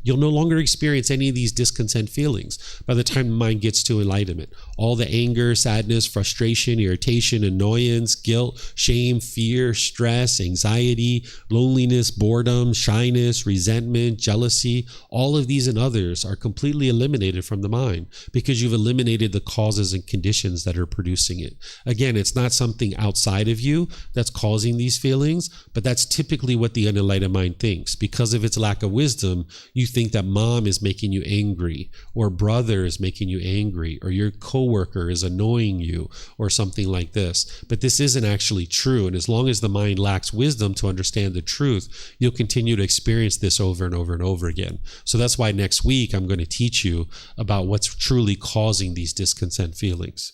You'll no longer experience any of these discontent feelings by the time the mind gets to enlightenment. All the anger, sadness, frustration, irritation, annoyance, guilt, shame, fear, stress, anxiety, loneliness, boredom, shyness, resentment, jealousy, all of these and others are completely eliminated from the mind because you've eliminated the causes and conditions that are producing it. Again, it's not something outside of you that's causing these feelings, but that's typically what the unenlightened mind thinks. Because of its lack of wisdom, you think that mom is making you angry, or brother is making you angry, or your coworker is annoying you, or something like this. But this isn't actually true. And as long as the mind lacks wisdom to understand the truth, you'll continue to experience this over and over and over again. So that's why next week I'm going to teach you about what's truly causing these discontent feelings.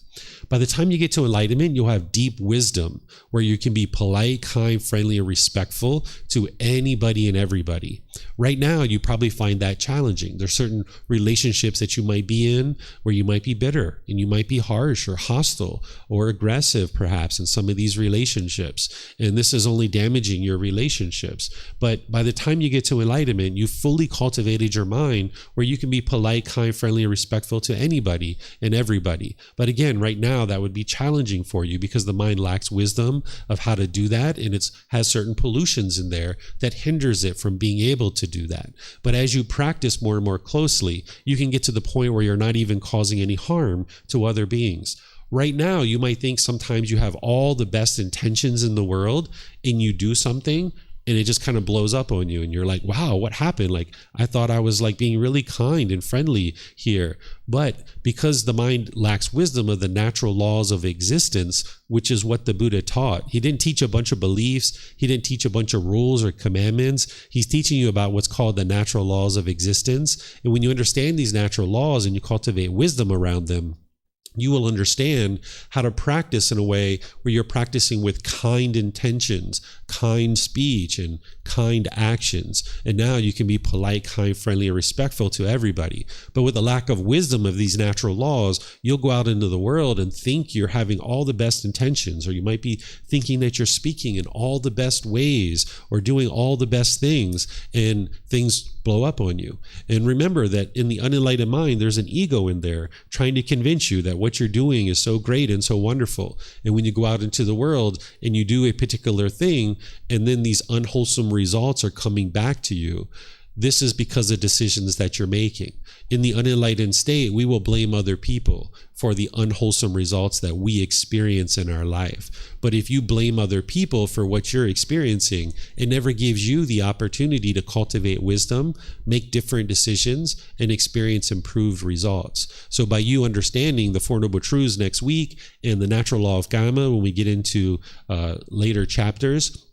By the time you get to enlightenment, you'll have deep wisdom where you can be polite, kind, friendly, and respectful to anybody and everybody. Right now, you probably find that challenging. There's certain relationships that you might be in where you might be bitter and you might be harsh or hostile or aggressive, perhaps, in some of these relationships. And this is only damaging your relationships. But by the time you get to enlightenment, you've fully cultivated your mind where you can be polite, kind, friendly, and respectful to anybody and everybody. But again, right now, that would be challenging for you because the mind lacks wisdom of how to do that, and it has certain pollutions in there that hinders it from being able to do that. But as you practice more and more closely, you can get to the point where you're not even causing any harm to other beings. Right now, you might think sometimes you have all the best intentions in the world and you do something and it just kind of blows up on you and you're like, wow, what happened? Like, I thought I was like being really kind and friendly here. But because the mind lacks wisdom of the natural laws of existence, which is what the Buddha taught, he didn't teach a bunch of beliefs. He didn't teach a bunch of rules or commandments. He's teaching you about what's called the natural laws of existence. And when you understand these natural laws and you cultivate wisdom around them, you will understand how to practice in a way where you're practicing with kind intentions, kind speech, and kind actions. And now you can be polite, kind, friendly, and respectful to everybody. But with the lack of wisdom of these natural laws, you'll go out into the world and think you're having all the best intentions, or you might be thinking that you're speaking in all the best ways or doing all the best things, and things blow up on you. And remember that in the unenlightened mind, there's an ego in there trying to convince you that what you're doing is so great and so wonderful. And when you go out into the world and you do a particular thing, and then these unwholesome results are coming back to you, this is because of decisions that you're making. In the unenlightened state, we will blame other people for the unwholesome results that we experience in our life. But if you blame other people for what you're experiencing, it never gives you the opportunity to cultivate wisdom, make different decisions, and experience improved results. So by you understanding the Four Noble Truths next week and the natural law of karma, when we get into later chapters,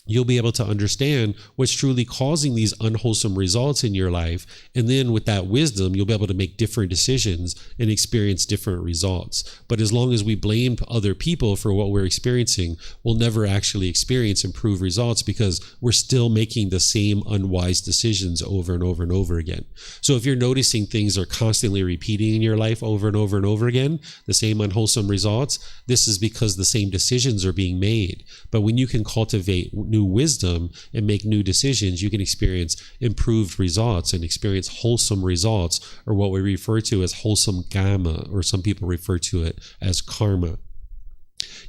you'll be able to understand what's truly causing these unwholesome results in your life. And then with that wisdom, you'll be able to make different decisions and experience different results. But as long as we blame other people for what we're experiencing, we'll never actually experience improved results because we're still making the same unwise decisions over and over and over again. So if you're noticing things are constantly repeating in your life over and over and over again, the same unwholesome results, this is because the same decisions are being made. But when you can cultivate new wisdom and make new decisions, you can experience improved results and experience wholesome results, or what we refer to as wholesome karma, or some people refer to it as karma.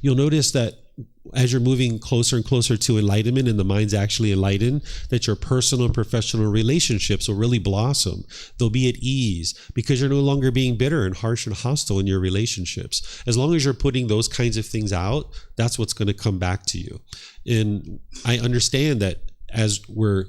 You'll notice that as you're moving closer and closer to enlightenment and the mind's actually enlightened, that your personal and professional relationships will really blossom. They'll be at ease because you're no longer being bitter and harsh and hostile in your relationships. As long as you're putting those kinds of things out, that's what's going to come back to you. And I understand that as we're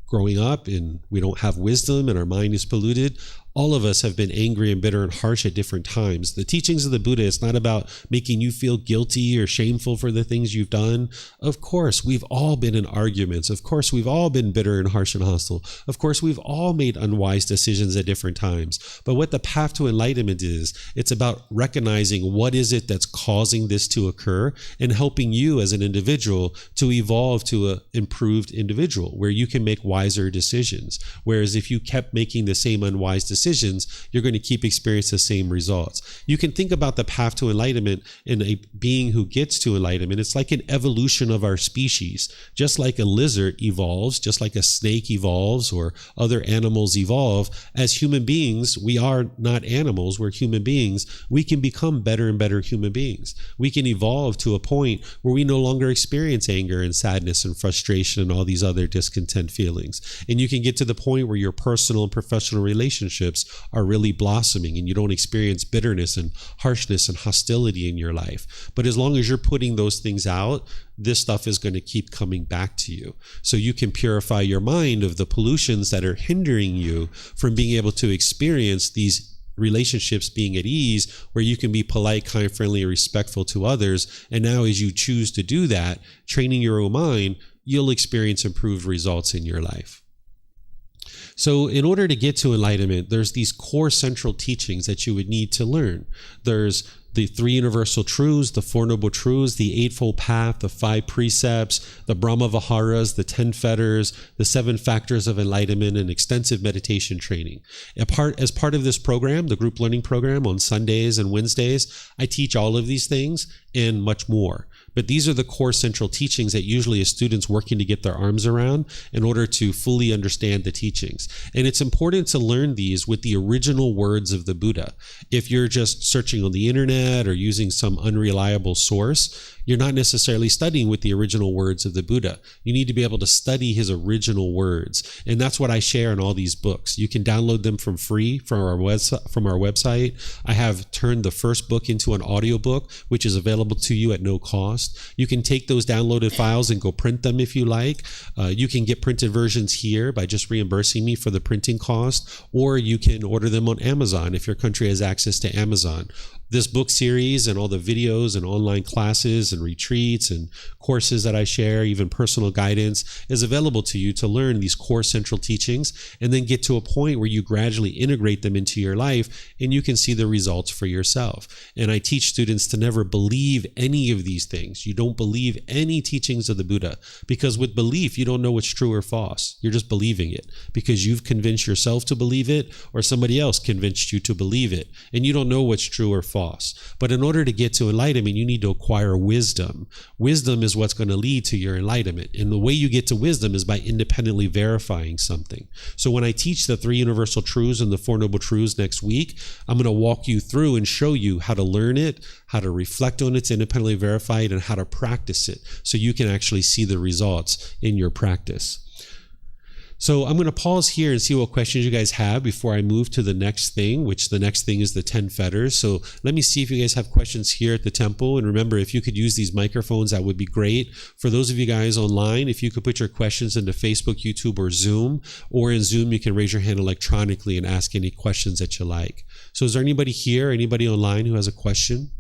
growing up and we don't have wisdom and our mind is polluted, all of us have been angry and bitter and harsh at different times. The teachings of the Buddha, it's not about making you feel guilty or shameful for the things you've done. Of course, we've all been in arguments. Of course, we've all been bitter and harsh and hostile. Of course, we've all made unwise decisions at different times. But what the path to enlightenment is, it's about recognizing what is it that's causing this to occur and helping you as an individual to evolve to an improved individual where you can make wiser decisions. Whereas if you kept making the same unwise decisions, you're going to keep experiencing the same results. You can think about the path to enlightenment in a being who gets to enlightenment. It's like an evolution of our species. Just like a lizard evolves, just like a snake evolves or other animals evolve, as human beings, we are not animals, we're human beings. We can become better and better human beings. We can evolve to a point where we no longer experience anger and sadness and frustration and all these other discontent feelings. And you can get to the point where your personal and professional relationships are really blossoming and you don't experience bitterness and harshness and hostility in your life. But as long as you're putting those things out, this stuff is going to keep coming back to you. So you can purify your mind of the pollutions that are hindering you from being able to experience these relationships being at ease, where you can be polite, kind, friendly, and respectful to others. And now as you choose to do that, training your own mind, you'll experience improved results in your life. So in order to get to enlightenment, there's these core central teachings that you would need to learn. There's the 3 universal truths, the 4 noble truths, the Eightfold Path, the 5 precepts, the Brahma Viharas, the 10 fetters, the 7 factors of enlightenment, and extensive meditation training. As part of this program, the group learning program on Sundays and Wednesdays, I teach all of these things and much more. But these are the core central teachings that usually a student's working to get their arms around in order to fully understand the teachings. And it's important to learn these with the original words of the Buddha. If you're just searching on the internet or using some unreliable source, you're not necessarily studying with the original words of the Buddha. You need to be able to study his original words. And that's what I share in all these books. You can download them from free from our website. I have turned the first book into an audiobook, which is available to you at no cost. You can take those downloaded files and go print them if you like. You can get printed versions here by just reimbursing me for the printing cost, or you can order them on Amazon if your country has access to Amazon. This book series and all the videos and online classes and retreats and courses that I share, even personal guidance, is available to you to learn these core central teachings and then get to a point where you gradually integrate them into your life and you can see the results for yourself. And I teach students to never believe any of these things. You don't believe any teachings of the Buddha, because with belief, you don't know what's true or false. You're just believing it because you've convinced yourself to believe it or somebody else convinced you to believe it. And you don't know what's true or false. But in order to get to enlightenment, you need to acquire wisdom. Wisdom is what's going to lead to your enlightenment. And the way you get to wisdom is by independently verifying something. So when I teach the 3 universal truths and the 4 noble truths next week, I'm going to walk you through and show you how to learn it, how to reflect on it, to independently verify it, and how to practice it so you can actually see the results in your practice. So I'm going to pause here and see what questions you guys have before I move to the next thing, which the next thing is the 10 fetters. So let me see if you guys have questions here at the temple. And remember, if you could use these microphones, that would be great. For those of you guys online, if you could put your questions into Facebook, YouTube, or Zoom, or in Zoom, you can raise your hand electronically and ask any questions that you like. So is there anybody here, anybody online who has a question?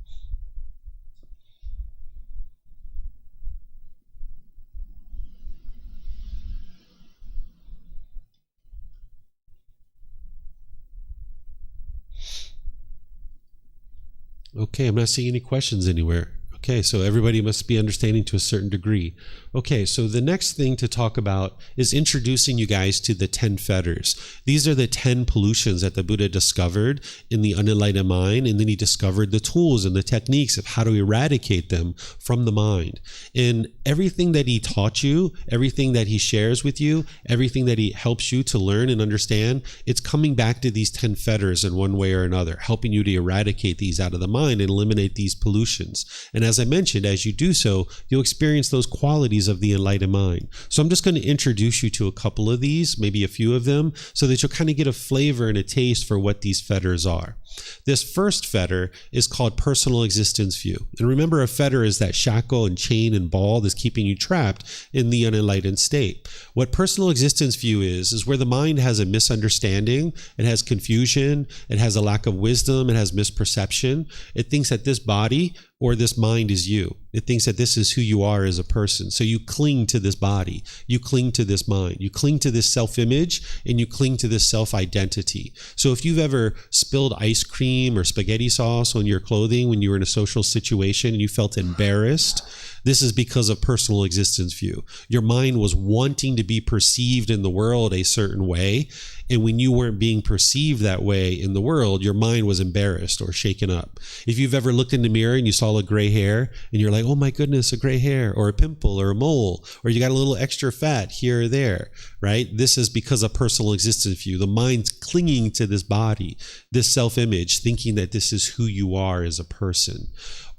Okay, I'm not seeing any questions anywhere. Okay, so everybody must be understanding to a certain degree. Okay, so the next thing to talk about is introducing you guys to the 10 fetters. These are the 10 pollutions that the Buddha discovered in the unenlightened mind, and then he discovered the tools and the techniques of how to eradicate them from the mind. And everything that he taught you, everything that he shares with you, everything that he helps you to learn and understand, it's coming back to these 10 fetters in one way or another, helping you to eradicate these out of the mind and eliminate these pollutions. And as I mentioned, as you do so, you'll experience those qualities of the enlightened mind. So I'm just going to introduce you to a couple of these, maybe a few of them, so that you'll kind of get a flavor and a taste for what these fetters are. This first fetter is called personal existence view. And remember, a fetter is that shackle and chain and ball that's keeping you trapped in the unenlightened state. What personal existence view is where the mind has a misunderstanding, it has confusion, it has a lack of wisdom, it has misperception. It thinks that this body or this mind is you. It thinks that this is who you are as a person. So you cling to this body, you cling to this mind, you cling to this self-image, and you cling to this self-identity. So if you've ever spilled ice cream or spaghetti sauce on your clothing when you were in a social situation and you felt embarrassed, this is because of personal existence view. Your mind was wanting to be perceived in the world a certain way, and when you weren't being perceived that way in the world, your mind was embarrassed or shaken up. If you've ever looked in the mirror and you saw a gray hair, and you're like, oh my goodness, a gray hair, or a pimple, or a mole, or you got a little extra fat here or there, right? This is because of personal existence view. The mind's clinging to this body, this self-image, thinking that this is who you are as a person.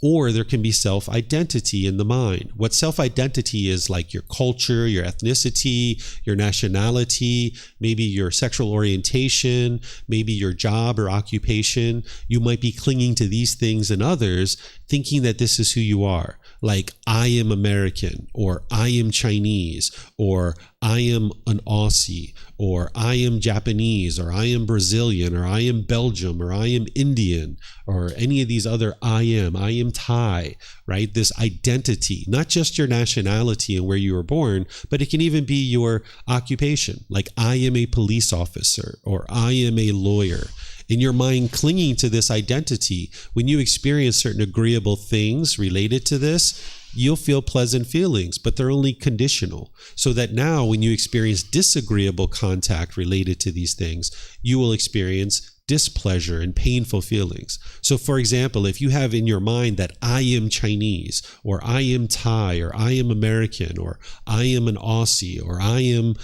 Or there can be self-identity in the mind. What self-identity is, like your culture, your ethnicity, your nationality, maybe your sexual orientation, maybe your job or occupation. You might be clinging to these things and others, thinking that this is who you are. Like, I am American, or I am Chinese, or I am an Aussie, or I am Japanese, or I am Brazilian, or I am Belgium, or I am Indian, or any of these other I am Thai, right? This identity, not just your nationality and where you were born, but it can even be your occupation. Like, I am a police officer, or I am a lawyer. In your mind clinging to this identity, when you experience certain agreeable things related to this, you'll feel pleasant feelings, but they're only conditional. So that now when you experience disagreeable contact related to these things, you will experience displeasure and painful feelings. So for example, if you have in your mind that I am Chinese, or I am Thai, or I am American, or I am an Aussie, or I am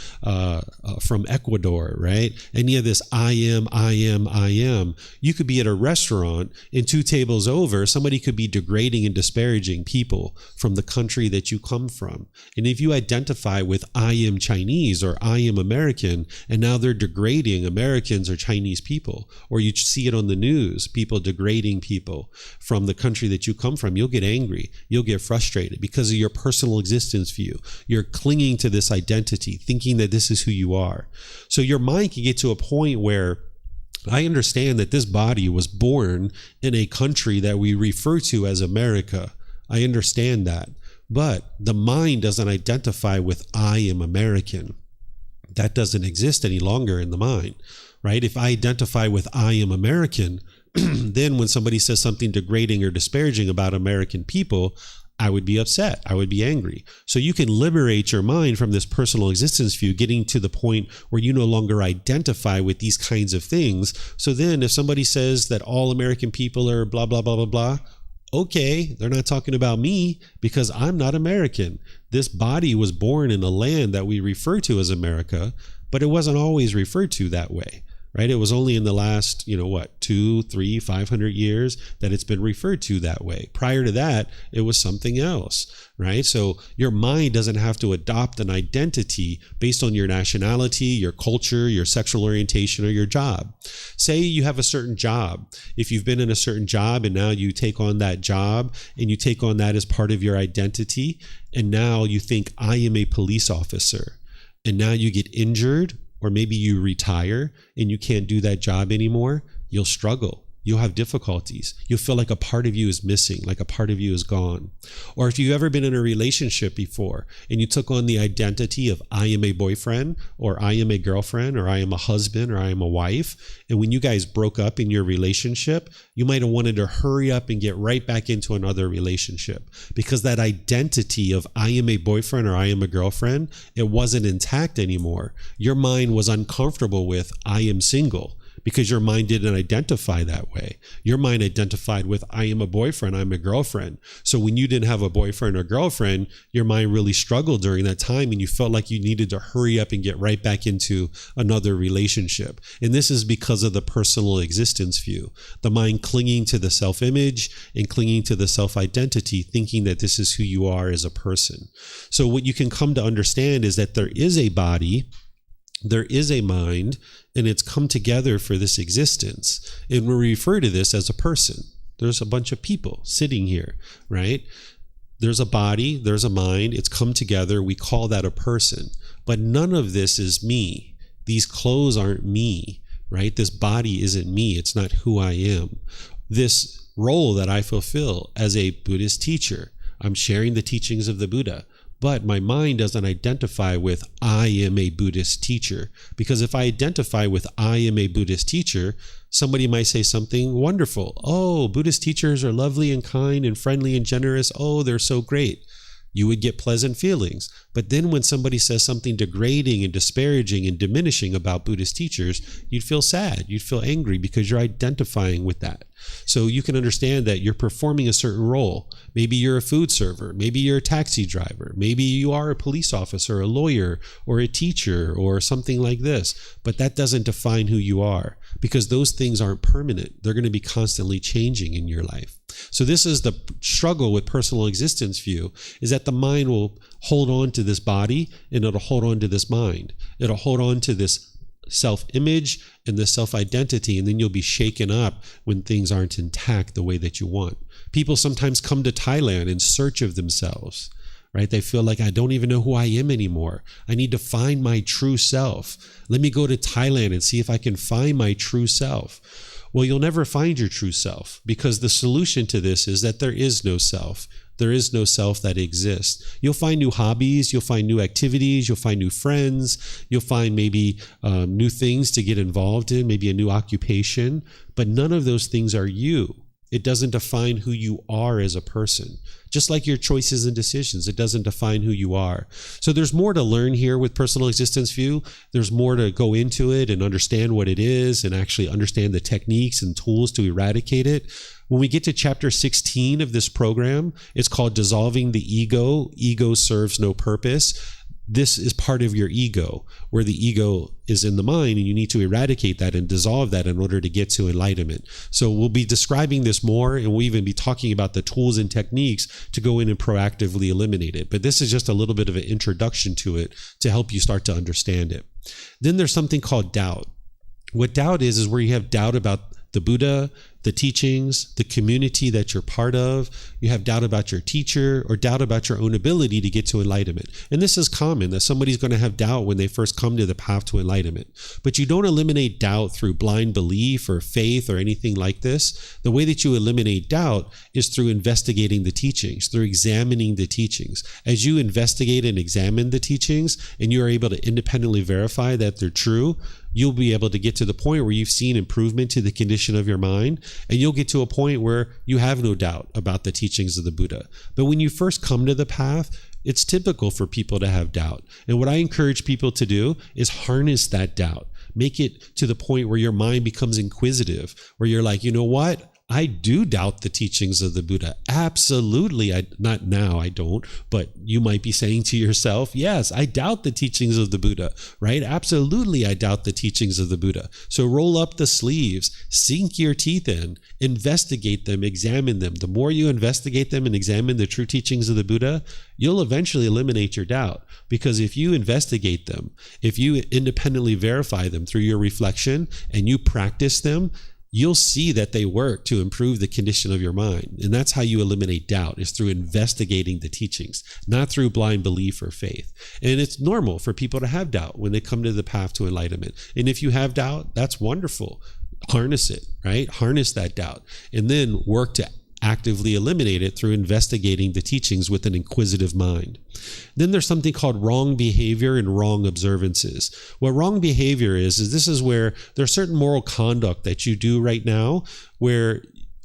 from Ecuador, right? Any of this I am, you could be at a restaurant and 2 tables over, somebody could be degrading and disparaging people from the country that you come from. And if you identify with I am Chinese or I am American, and now they're degrading Americans or Chinese people, or you see it on the news, people degrading people from the country that you come from, you'll get angry, you'll get frustrated because of your personal existence view. You're clinging to this identity, thinking that this is who you are. So your mind can get to a point where I understand that this body was born in a country that we refer to as America. I understand that. But the mind doesn't identify with I am American. That doesn't exist any longer in the mind. Right? If I identify with I am American, then when somebody says something degrading or disparaging about American people, I would be upset. I would be angry. So you can liberate your mind from this personal existence view, getting to the point where you no longer identify with these kinds of things. So then if somebody says that all American people are blah, blah, blah, blah, blah, okay, they're not talking about me because I'm not American. This body was born in a land that we refer to as America, but it wasn't always referred to that way. Right? It was only in the last, 2, 3, 500 years that it's been referred to that way. Prior to that, it was something else, right? So your mind doesn't have to adopt an identity based on your nationality, your culture, your sexual orientation, or your job. Say you have a certain job. If you've been in a certain job and now you take on that job and you take on that as part of your identity, and now you think, I am a police officer, and now you get injured, or maybe you retire and you can't do that job anymore, you'll struggle. You'll have difficulties. You'll feel like a part of you is missing, like a part of you is gone. Or if you've ever been in a relationship before and you took on the identity of I am a boyfriend, or I am a girlfriend, or I am a husband, or I am a wife, and when you guys broke up in your relationship, you might have wanted to hurry up and get right back into another relationship because that identity of I am a boyfriend or I am a girlfriend, it wasn't intact anymore. Your mind was uncomfortable with I am single, because your mind didn't identify that way. Your mind identified with, I am a boyfriend, I'm a girlfriend. So when you didn't have a boyfriend or girlfriend, your mind really struggled during that time, and you felt like you needed to hurry up and get right back into another relationship. And this is because of the personal existence view. The mind clinging to the self-image and clinging to the self-identity, thinking that this is who you are as a person. So what you can come to understand is that there is a body, there is a mind, and it's come together for this existence. And we refer to this as a person. There's a bunch of people sitting here, right? There's a body, there's a mind, it's come together. We call that a person. But none of this is me. These clothes aren't me, right? This body isn't me. It's not who I am. This role that I fulfill as a Buddhist teacher, I'm sharing the teachings of the Buddha. But my mind doesn't identify with, I am a Buddhist teacher. Because if I identify with, I am a Buddhist teacher, somebody might say something wonderful. Oh, Buddhist teachers are lovely and kind and friendly and generous. Oh, they're so great. You would get pleasant feelings. But then when somebody says something degrading and disparaging and diminishing about Buddhist teachers, you'd feel sad, you'd feel angry, because you're identifying with that. So you can understand that you're performing a certain role. Maybe you're a food server, maybe you're a taxi driver, maybe you are a police officer, a lawyer, or a teacher, or something like this. But that doesn't define who you are, because those things aren't permanent. They're going to be constantly changing in your life. So this is the struggle with personal existence view, is that the mind will hold on to this body, and it'll hold on to this mind. It'll hold on to this self-image and the self-identity, and then you'll be shaken up when things aren't intact the way that you want. People sometimes come to Thailand in search of themselves, right? They feel like, I don't even know who I am anymore. I need to find my true self. Let me go to Thailand and see if I can find my true self. Well, you'll never find your true self, because the solution to this is that there is no self. There is no self that exists. You'll find new hobbies, you'll find new activities, you'll find new friends, you'll find maybe new things to get involved in, maybe a new occupation, but none of those things are you. It doesn't define who you are as a person. Just like your choices and decisions, it doesn't define who you are. So there's more to learn here with personal existence view. There's more to go into it and understand what it is, and actually understand the techniques and tools to eradicate it. When we get to chapter 16 of this program, it's called Dissolving the Ego. Ego serves no purpose. This is part of your ego, where the ego is in the mind, and you need to eradicate that and dissolve that in order to get to enlightenment. So we'll be describing this more, and we'll even be talking about the tools and techniques to go in and proactively eliminate it. But this is just a little bit of an introduction to it to help you start to understand it. Then there's something called doubt. What doubt is where you have doubt about the Buddha, the teachings, the community that you're part of. You have doubt about your teacher, or doubt about your own ability to get to enlightenment. And this is common, that somebody's going to have doubt when they first come to the path to enlightenment. But you don't eliminate doubt through blind belief or faith or anything like this. The way that you eliminate doubt is through investigating the teachings, through examining the teachings. As you investigate and examine the teachings, and you are able to independently verify that they're true, you'll be able to get to the point where you've seen improvement to the condition of your mind, and you'll get to a point where you have no doubt about the teachings of the Buddha. But when you first come to the path, it's typical for people to have doubt. And what I encourage people to do is harness that doubt. Make it to the point where your mind becomes inquisitive, where you're like, you know what? I do doubt the teachings of the Buddha. Absolutely. Not now, I don't, but you might be saying to yourself, yes, I doubt the teachings of the Buddha, right? Absolutely, I doubt the teachings of the Buddha. So roll up the sleeves, sink your teeth in, investigate them, examine them. The more you investigate them and examine the true teachings of the Buddha, you'll eventually eliminate your doubt. Because if you investigate them, if you independently verify them through your reflection, and you practice them, you'll see that they work to improve the condition of your mind. And that's how you eliminate doubt, is through investigating the teachings, not through blind belief or faith. And it's normal for people to have doubt when they come to the path to enlightenment. And if you have doubt, that's wonderful. Harness it, right? Harness that doubt, and then work to actively eliminate it through investigating the teachings with an inquisitive mind. Then there's something called wrong behavior and wrong observances. What wrong behavior is this is where there's certain moral conduct that you do right now where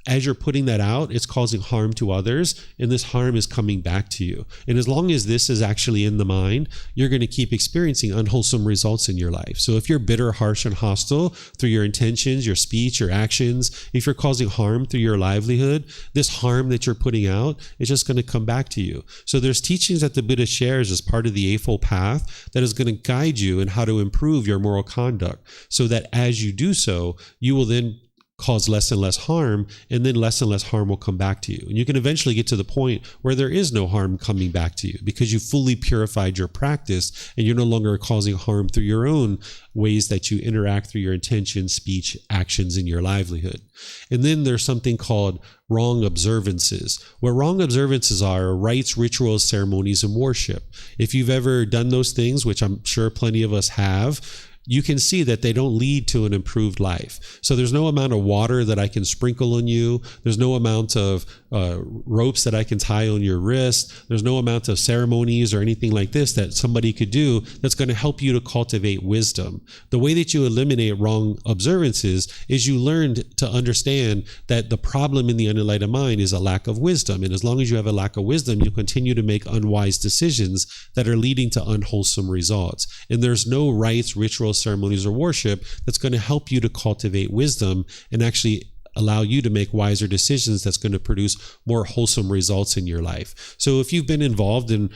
as you're putting that out, it's causing harm to others, and this harm is coming back to you. And as long as this is actually in the mind, you're going to keep experiencing unwholesome results in your life. So if you're bitter, harsh, and hostile through your intentions, your speech, your actions, if you're causing harm through your livelihood, this harm that you're putting out is just going to come back to you. So there's teachings that the Buddha shares as part of the Eightfold Path that is going to guide you in how to improve your moral conduct, so that as you do so, you will then cause less and less harm, and then less and less harm will come back to you. And you can eventually get to the point where there is no harm coming back to you because you fully purified your practice and you're no longer causing harm through your own ways that you interact through your intention, speech, actions, and your livelihood. And then there's something called wrong observances. What wrong observances are rites, rituals, ceremonies, and worship. If you've ever done those things, which I'm sure plenty of us have, you can see that they don't lead to an improved life. So there's no amount of water that I can sprinkle on you. There's no amount of ropes that I can tie on your wrist. There's no amount of ceremonies or anything like this that somebody could do that's going to help you to cultivate wisdom. The way that you eliminate wrong observances is you learned to understand that the problem in the unenlightened mind is a lack of wisdom. And as long as you have a lack of wisdom, you continue to make unwise decisions that are leading to unwholesome results. And there's no rites, rituals, ceremonies, or worship that's going to help you to cultivate wisdom and actually allow you to make wiser decisions that's going to produce more wholesome results in your life. So if you've been involved in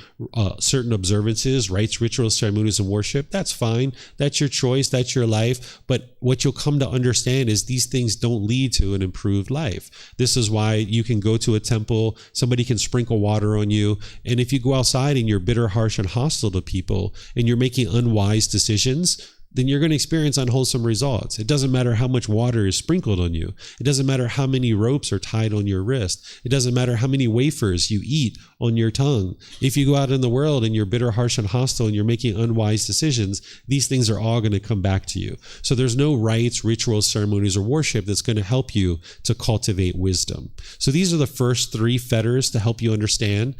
certain observances, rites, rituals, ceremonies, and worship, that's fine. That's your choice. That's your life. But what you'll come to understand is these things don't lead to an improved life. This is why you can go to a temple, somebody can sprinkle water on you, and if you go outside and you're bitter, harsh, and hostile to people, and you're making unwise decisions, then you're going to experience unwholesome results. It doesn't matter how much water is sprinkled on you. It doesn't matter how many ropes are tied on your wrist. It doesn't matter how many wafers you eat on your tongue. If you go out in the world and you're bitter, harsh, and hostile and you're making unwise decisions, these things are all going to come back to you. So there's no rites, rituals, ceremonies, or worship that's going to help you to cultivate wisdom. So these are the first three fetters to help you understand.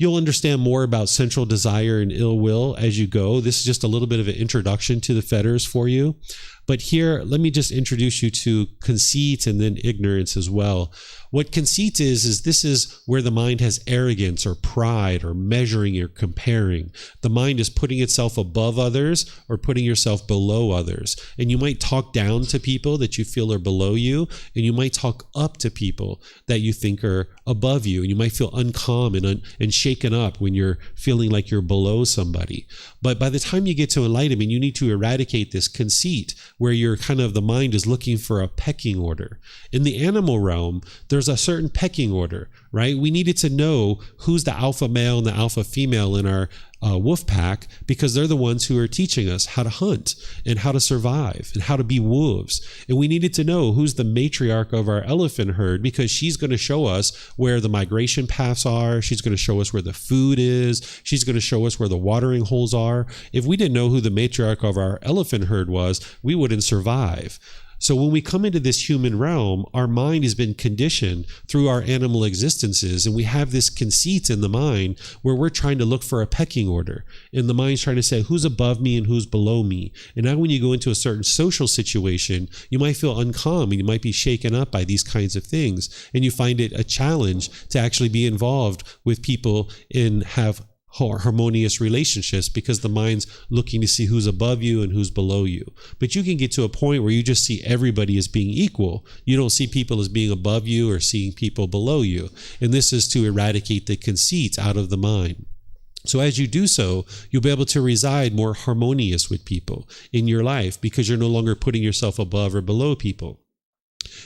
You'll understand more about central desire and ill will as you go. This is just a little bit of an introduction to the fetters for you. But here, let me just introduce you to conceit and then ignorance as well. What conceit is this is where the mind has arrogance or pride or measuring or comparing. The mind is putting itself above others or putting yourself below others. And you might talk down to people that you feel are below you, and you might talk up to people that you think are above you. And you might feel uncalm and shaken up when you're feeling like you're below somebody. But by the time you get to enlightenment, you need to eradicate this conceit, where you're kind of, the mind is looking for a pecking order. In the animal realm, there's a certain pecking order, right? We needed to know who's the alpha male and the alpha female in our wolf pack, because they're the ones who are teaching us how to hunt and how to survive and how to be wolves. And we needed to know who's the matriarch of our elephant herd, because she's going to show us where the migration paths are. She's going to show us where the food is. She's going to show us where the watering holes are. If we didn't know who the matriarch of our elephant herd was, we wouldn't survive. So when we come into this human realm, our mind has been conditioned through our animal existences, and we have this conceit in the mind where we're trying to look for a pecking order. And the mind's trying to say who's above me and who's below me. And now when you go into a certain social situation, you might feel uncalm and you might be shaken up by these kinds of things. And you find it a challenge to actually be involved with people and have harmonious relationships, because the mind's looking to see who's above you and who's below you. But you can get to a point where you just see everybody as being equal. You don't see people as being above you or seeing people below you. And this is to eradicate the conceit out of the mind. So as you do so, you'll be able to reside more harmonious with people in your life, because you're no longer putting yourself above or below people.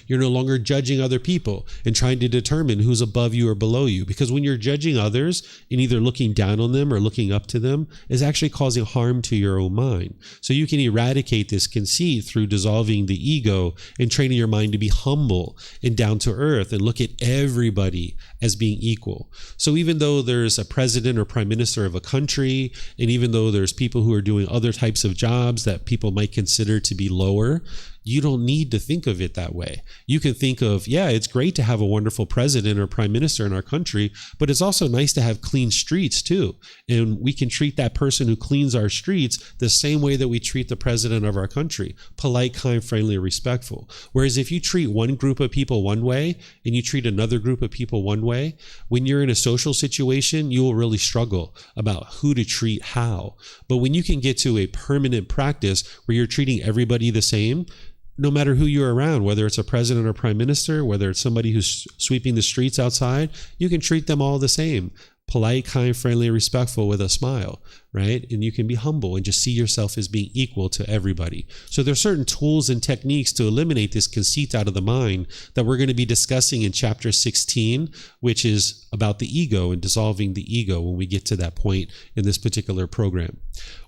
You're no longer judging other people and trying to determine who's above you or below you, because when you're judging others and either looking down on them or looking up to them is actually causing harm to your own mind. So you can eradicate this conceit through dissolving the ego and training your mind to be humble and down to earth and look at everybody as being equal. So even though there's a president or prime minister of a country, and even though there's people who are doing other types of jobs that people might consider to be lower, you don't need to think of it that way. way. You can think of, yeah, it's great to have a wonderful president or prime minister in our country, but it's also nice to have clean streets too. And we can treat that person who cleans our streets the same way that we treat the president of our country: polite, kind, friendly, respectful. Whereas if you treat one group of people one way and you treat another group of people one way, when you're in a social situation, you will really struggle about who to treat how. But when you can get to a permanent practice where you're treating everybody the same, no matter who you're around, whether it's a president or prime minister, whether it's somebody who's sweeping the streets outside, you can treat them all the same: polite, kind, friendly, respectful, with a smile, right? And you can be humble and just see yourself as being equal to everybody. So there's certain tools and techniques to eliminate this conceit out of the mind that we're going to be discussing in chapter 16, which is about the ego and dissolving the ego when we get to that point in this particular program.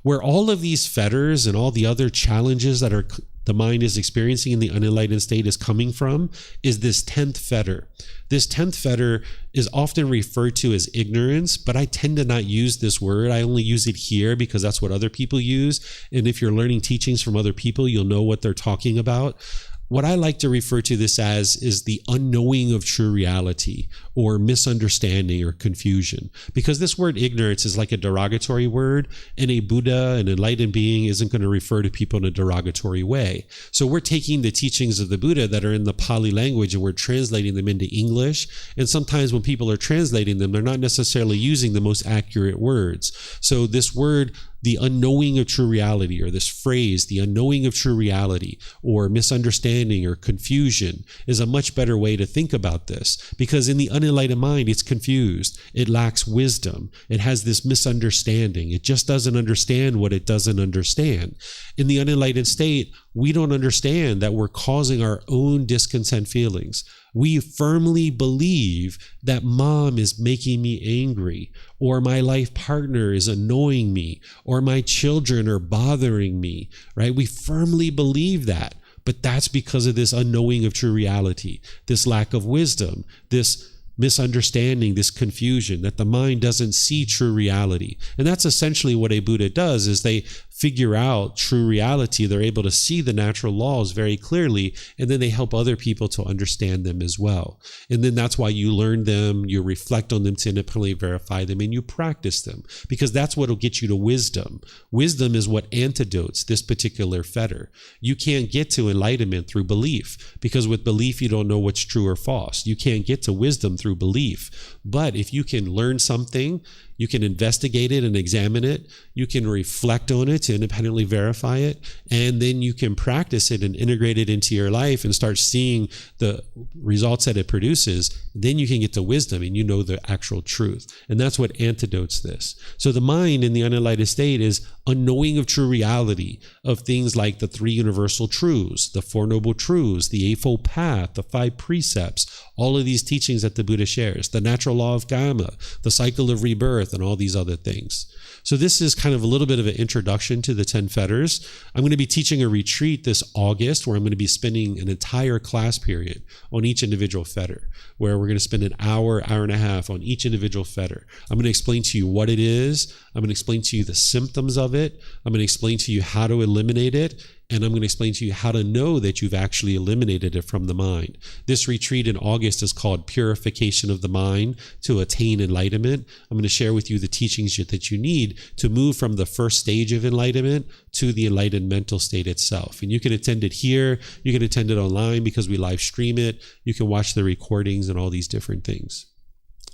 Where all of these fetters and all the other challenges that the mind is experiencing in the unenlightened state is coming from is this 10th fetter. This 10th fetter is often referred to as ignorance, but I tend to not use this word. I only use it here because that's what other people use. And if you're learning teachings from other people, you'll know what they're talking about. What I like to refer to this as is the unknowing of true reality, or misunderstanding or confusion. Because this word ignorance is like a derogatory word, and a Buddha, an enlightened being, isn't going to refer to people in a derogatory way. So we're taking the teachings of the Buddha that are in the Pali language and we're translating them into English. And sometimes when people are translating them, they're not necessarily using the most accurate words. So this word, the unknowing of true reality, or this phrase, the unknowing of true reality, or misunderstanding or confusion, is a much better way to think about this. Because in the unenlightened mind, it's confused. It lacks wisdom. It has this misunderstanding. It just doesn't understand what it doesn't understand. In the unenlightened state, we don't understand that we're causing our own discontent feelings. We firmly believe that mom is making me angry, or my life partner is annoying me, or my children are bothering me, right? We firmly believe that, but that's because of this unknowing of true reality, this lack of wisdom, this misunderstanding, this confusion, that the mind doesn't see true reality. And that's essentially what a Buddha does, is they figure out true reality. They're able to see the natural laws very clearly, and then they help other people to understand them as well. And then that's why you learn them, you reflect on them to independently verify them, and you practice them, because that's what will get you to wisdom. Wisdom is what antidotes this particular fetter. You can't get to enlightenment through belief, because with belief you don't know what's true or false. You can't get to wisdom through belief. But if you can learn something, you can investigate it and examine it. You can reflect on it to independently verify it. And then you can practice it and integrate it into your life and start seeing the results that it produces. Then you can get to wisdom and you know the actual truth. And that's what antidotes this. So the mind in the unenlightened state is unknowing of true reality, of things like the three universal truths, the Four Noble Truths, the Eightfold Path, the Five Precepts, all of these teachings that the Buddha shares, the natural law of karma, the cycle of rebirth, and all these other things. So this is kind of a little bit of an introduction to the 10 fetters. I'm going to be teaching a retreat this August where I'm going to be spending an entire class period on each individual fetter, where we're going to spend an hour, hour and a half on each individual fetter. I'm going to explain to you what it is. I'm going to explain to you the symptoms of it. I'm going to explain to you how to eliminate it. And I'm going to explain to you how to know that you've actually eliminated it from the mind. This retreat in August is called Purification of the Mind to Attain Enlightenment. I'm going to share with you the teachings that you need to move from the first stage of enlightenment to the enlightened mental state itself. And you can attend it here. You can attend it online because we live stream it. You can watch the recordings and all these different things.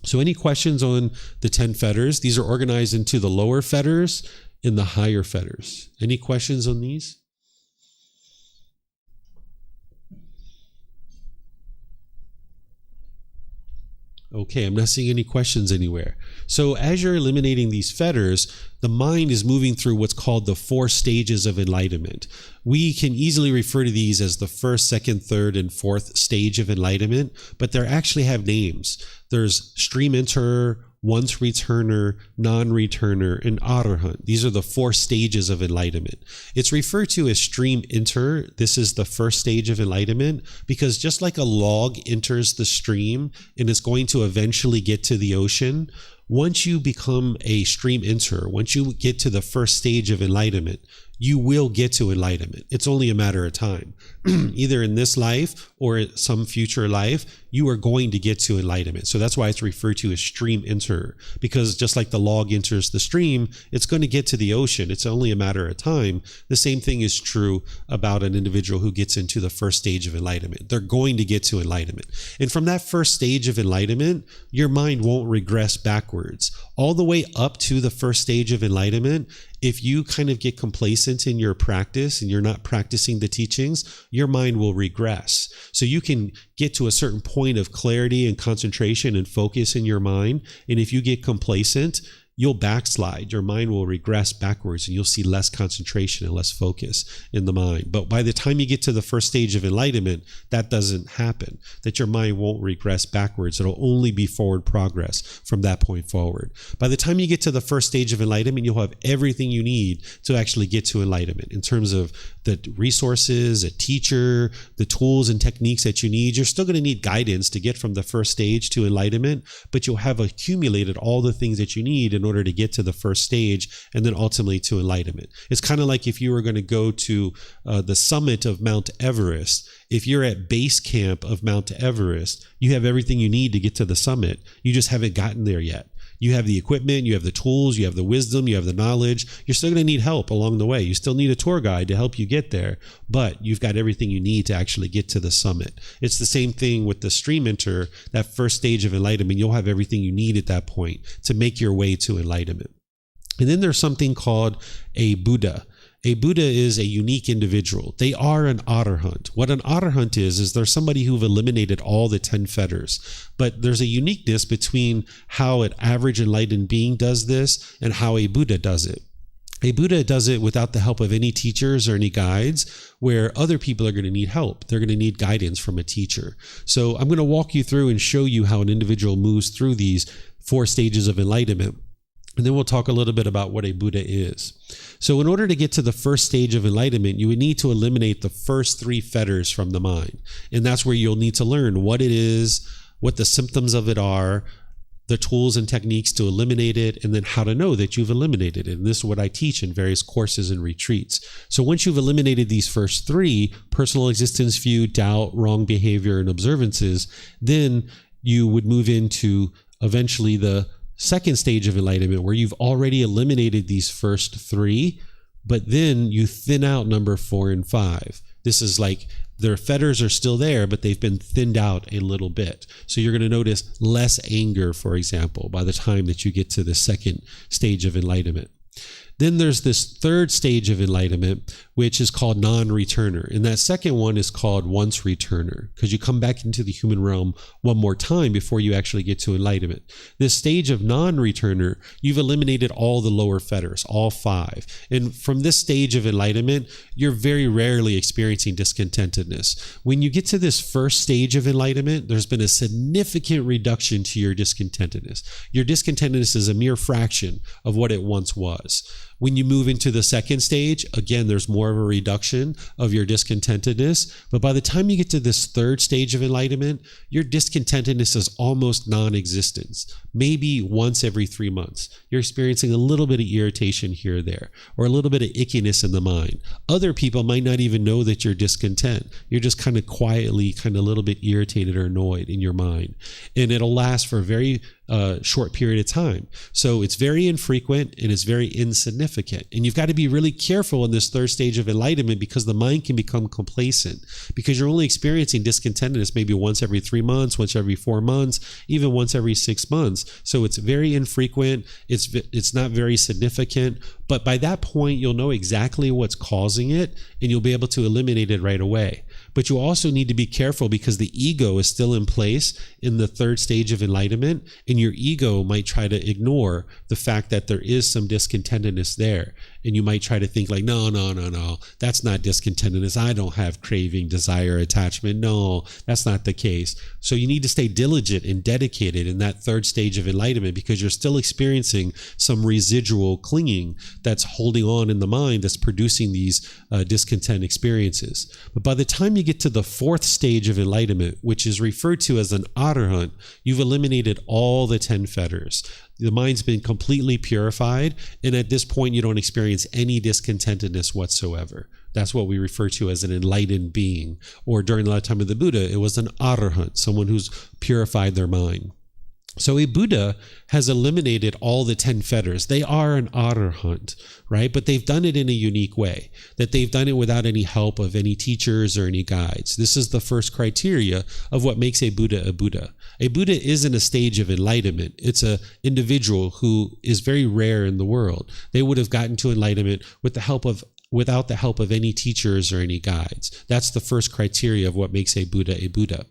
So any questions on the 10 fetters? These are organized into the lower fetters and the higher fetters. Any questions on these? Okay, I'm not seeing any questions anywhere. So as you're eliminating these fetters, the mind is moving through what's called the 4 stages of enlightenment. We can easily refer to these as the first, second, third, and fourth stage of enlightenment, but they actually have names. There's stream enterer, once returner, non-returner, and arahant. These are the 4 stages of enlightenment. It's referred to as stream enter. This is the first stage of enlightenment, because just like a log enters the stream and is going to eventually get to the ocean, once you become a stream enterer, once you get to the first stage of enlightenment, you will get to enlightenment. It's only a matter of time. Either in this life or some future life, you are going to get to enlightenment. So that's why it's referred to as stream enterer, because just like the log enters the stream, it's going to get to the ocean. It's only a matter of time. The same thing is true about an individual who gets into the first stage of enlightenment. They're going to get to enlightenment. And from that first stage of enlightenment, your mind won't regress backwards. All the way up to the first stage of enlightenment, if you kind of get complacent in your practice and you're not practicing the teachings, your mind will regress. So you can get to a certain point of clarity and concentration and focus in your mind. And if you get complacent, you'll backslide. Your mind will regress backwards and you'll see less concentration and less focus in the mind. But by the time you get to the first stage of enlightenment, that doesn't happen, that your mind won't regress backwards. It'll only be forward progress from that point forward. By the time you get to the first stage of enlightenment, you'll have everything you need to actually get to enlightenment in terms of the resources, a teacher, the tools and techniques that you need. You're still going to need guidance to get from the first stage to enlightenment, but you'll have accumulated all the things that you need in order to get to the first stage and then ultimately to enlightenment. It's kind of like if you were going to go to the summit of Mount Everest. If you're at base camp of Mount Everest, you have everything you need to get to the summit. You just haven't gotten there yet. You have the equipment, you have the tools, you have the wisdom, you have the knowledge. You're still going to need help along the way. You still need a tour guide to help you get there, but you've got everything you need to actually get to the summit. It's the same thing with the stream enter, that first stage of enlightenment. You'll have everything you need at that point to make your way to enlightenment. And then there's something called a Buddha. A Buddha is a unique individual. They are an arahant. What an arahant is there's somebody who've eliminated all the 10 fetters. But there's a uniqueness between how an average enlightened being does this and how a Buddha does it. A Buddha does it without the help of any teachers or any guides, where other people are going to need help. They're going to need guidance from a teacher. So I'm going to walk you through and show you how an individual moves through these 4 stages of enlightenment. And then we'll talk a little bit about what a Buddha is. So in order to get to the first stage of enlightenment, you would need to eliminate the first 3 fetters from the mind. And that's where you'll need to learn what it is, what the symptoms of it are, the tools and techniques to eliminate it, and then how to know that you've eliminated it. And this is what I teach in various courses and retreats. So once you've eliminated these first 3, personal existence view, doubt, wrong behavior, and observances, then you would move into eventually the second stage of enlightenment, where you've already eliminated these first 3, but then you thin out number 4 and 5. This is like their fetters are still there, but they've been thinned out a little bit. So you're going to notice less anger, for example, by the time that you get to the second stage of enlightenment. Then there's this third stage of enlightenment, which is called non-returner. And that second one is called once returner, because you come back into the human realm one more time before you actually get to enlightenment. This stage of non-returner, you've eliminated all the lower fetters, all 5. And from this stage of enlightenment, you're very rarely experiencing discontentedness. When you get to this first stage of enlightenment, there's been a significant reduction to your discontentedness. Your discontentedness is a mere fraction of what it once was. When you move into the second stage, again, there's more of a reduction of your discontentedness. But by the time you get to this third stage of enlightenment, your discontentedness is almost non-existent. Maybe once every 3 months, you're experiencing a little bit of irritation here or there, or a little bit of ickiness in the mind. Other people might not even know that you're discontent. You're just kind of quietly, kind of a little bit irritated or annoyed in your mind. And it'll last for a very short period of time. So it's very infrequent and it's very insignificant. And you've got to be really careful in this third stage of enlightenment, because the mind can become complacent, because you're only experiencing discontentedness maybe once every 3 months, once every 4 months, even once every 6 months. So it's very infrequent. It's not very significant. But by that point, you'll know exactly what's causing it, and you'll be able to eliminate it right away. But you also need to be careful, because the ego is still in place in the third stage of enlightenment, and your ego might try to ignore the fact that there is some discontentedness there. And you might try to think like, no, that's not discontentedness. I don't have craving, desire, attachment. No, that's not the case. So you need to stay diligent and dedicated in that third stage of enlightenment, because you're still experiencing some residual clinging that's holding on in the mind, that's producing these discontent experiences. But by the time you get to the fourth stage of enlightenment, which is referred to as an arahant, you've eliminated all the 10 fetters. The mind's been completely purified, and at this point, you don't experience any discontentedness whatsoever. That's what we refer to as an enlightened being. Or during the lifetime of the Buddha, it was an arahant, someone who's purified their mind. So a Buddha has eliminated all the 10 fetters. They are an arahant, right? But they've done it in a unique way, that they've done it without any help of any teachers or any guides. This is the first criteria of what makes a Buddha a Buddha. A Buddha isn't a stage of enlightenment. It's an individual who is very rare in the world. They would have gotten to enlightenment without the help of any teachers or any guides. That's the first criteria of what makes a Buddha a Buddha.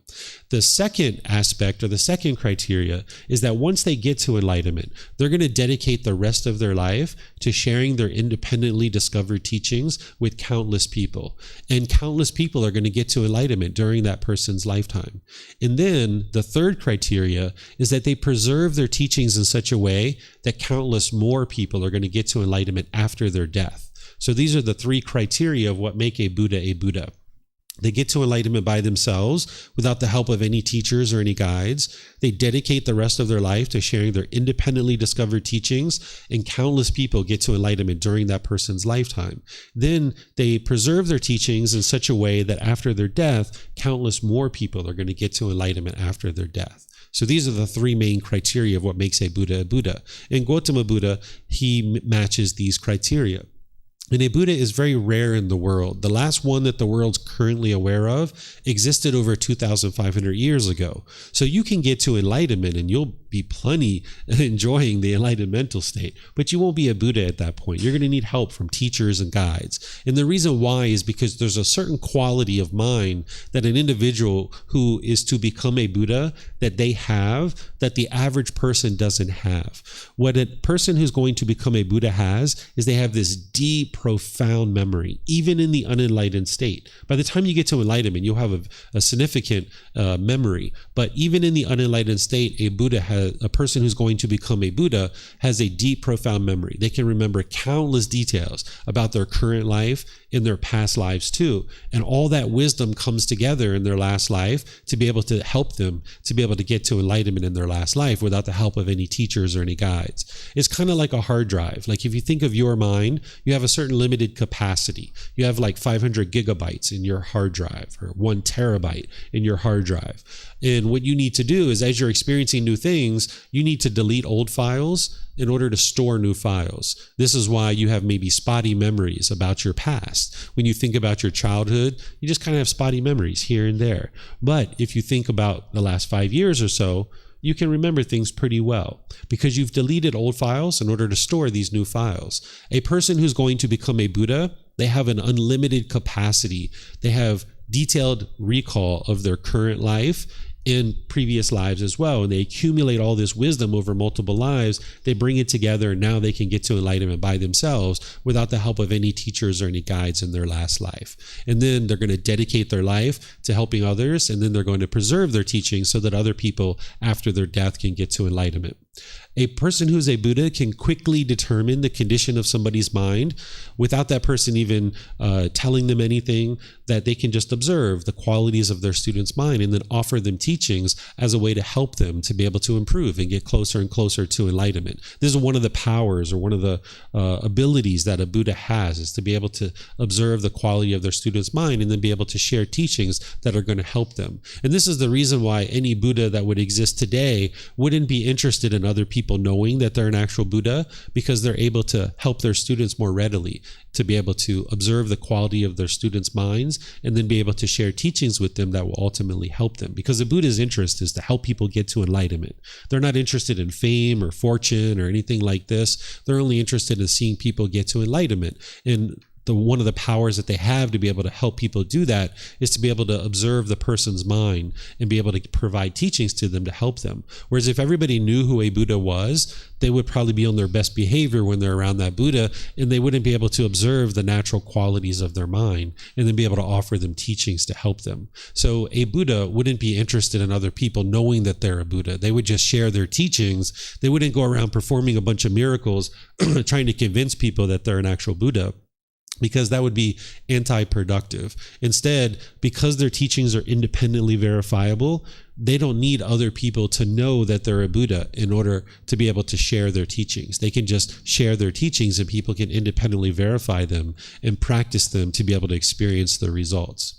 The second aspect, or the second criteria, is that once they get to enlightenment, they're going to dedicate the rest of their life to sharing their independently discovered teachings with countless people. And countless people are going to get to enlightenment during that person's lifetime. And then the third criteria is that they preserve their teachings in such a way that countless more people are going to get to enlightenment after their death. So these are the three criteria of what make a Buddha a Buddha. They get to enlightenment by themselves without the help of any teachers or any guides. They dedicate the rest of their life to sharing their independently discovered teachings, and countless people get to enlightenment during that person's lifetime. Then they preserve their teachings in such a way that after their death, countless more people are going to get to enlightenment after their death. So these are the three main criteria of what makes a Buddha a Buddha. And Gotama Buddha, he matches these criteria. And a Buddha is very rare in the world. The last one that the world's currently aware of existed over 2,500 years ago. So you can get to enlightenment and you'll be plenty enjoying the enlightened mental state, but you won't be a Buddha at that point. You're going to need help from teachers and guides. And the reason why is because there's a certain quality of mind that an individual who is to become a Buddha, that they have, that the average person doesn't have. What a person who's going to become a Buddha has is they have this deep, profound memory, even in the unenlightened state. By the time you get to enlightenment, you'll have a significant memory. But even in the unenlightened state, a person who's going to become a Buddha has a deep, profound memory. They can remember countless details about their current life and their past lives too. And all that wisdom comes together in their last life to be able to help them to be able to get to enlightenment in their last life without the help of any teachers or any guides. It's kind of like a hard drive. Like if you think of your mind, you have a certain limited capacity. You have like 500 gigabytes in your hard drive or 1 terabyte in your hard drive. And what you need to do is, as you're experiencing new things, you need to delete old files in order to store new files. This is why you have maybe spotty memories about your past. When you think about your childhood, you just kind of have spotty memories here and there. But if you think about the last 5 years or so, you can remember things pretty well because you've deleted old files in order to store these new files. A person who's going to become a Buddha, they have an unlimited capacity. They have detailed recall of their current life in previous lives as well, and they accumulate all this wisdom over multiple lives. They bring it together, and now they can get to enlightenment by themselves without the help of any teachers or any guides in their last life. And then they're going to dedicate their life to helping others, and then they're going to preserve their teachings so that other people after their death can get to enlightenment. A person who's a Buddha can quickly determine the condition of somebody's mind without that person even telling them anything, that they can just observe the qualities of their student's mind and then offer them teachings as a way to help them to be able to improve and get closer and closer to enlightenment. This is one of the powers or one of the abilities that a Buddha has, is to be able to observe the quality of their student's mind and then be able to share teachings that are going to help them. And this is the reason why any Buddha that would exist today wouldn't be interested in other people knowing that they're an actual Buddha, because they're able to help their students more readily to be able to observe the quality of their students' minds and then be able to share teachings with them that will ultimately help them. Because the Buddha's interest is to help people get to enlightenment. They're not interested in fame or fortune or anything like this. They're only interested in seeing people get to enlightenment. And one of the powers that they have to be able to help people do that is to be able to observe the person's mind and be able to provide teachings to them to help them. Whereas if everybody knew who a Buddha was, they would probably be on their best behavior when they're around that Buddha, and they wouldn't be able to observe the natural qualities of their mind and then be able to offer them teachings to help them. So a Buddha wouldn't be interested in other people knowing that they're a Buddha. They would just share their teachings. They wouldn't go around performing a bunch of miracles trying to convince people that they're an actual Buddha. because that would be anti-productive. Instead, because their teachings are independently verifiable, they don't need other people to know that they're a Buddha in order to be able to share their teachings. They can just share their teachings and people can independently verify them and practice them to be able to experience the results.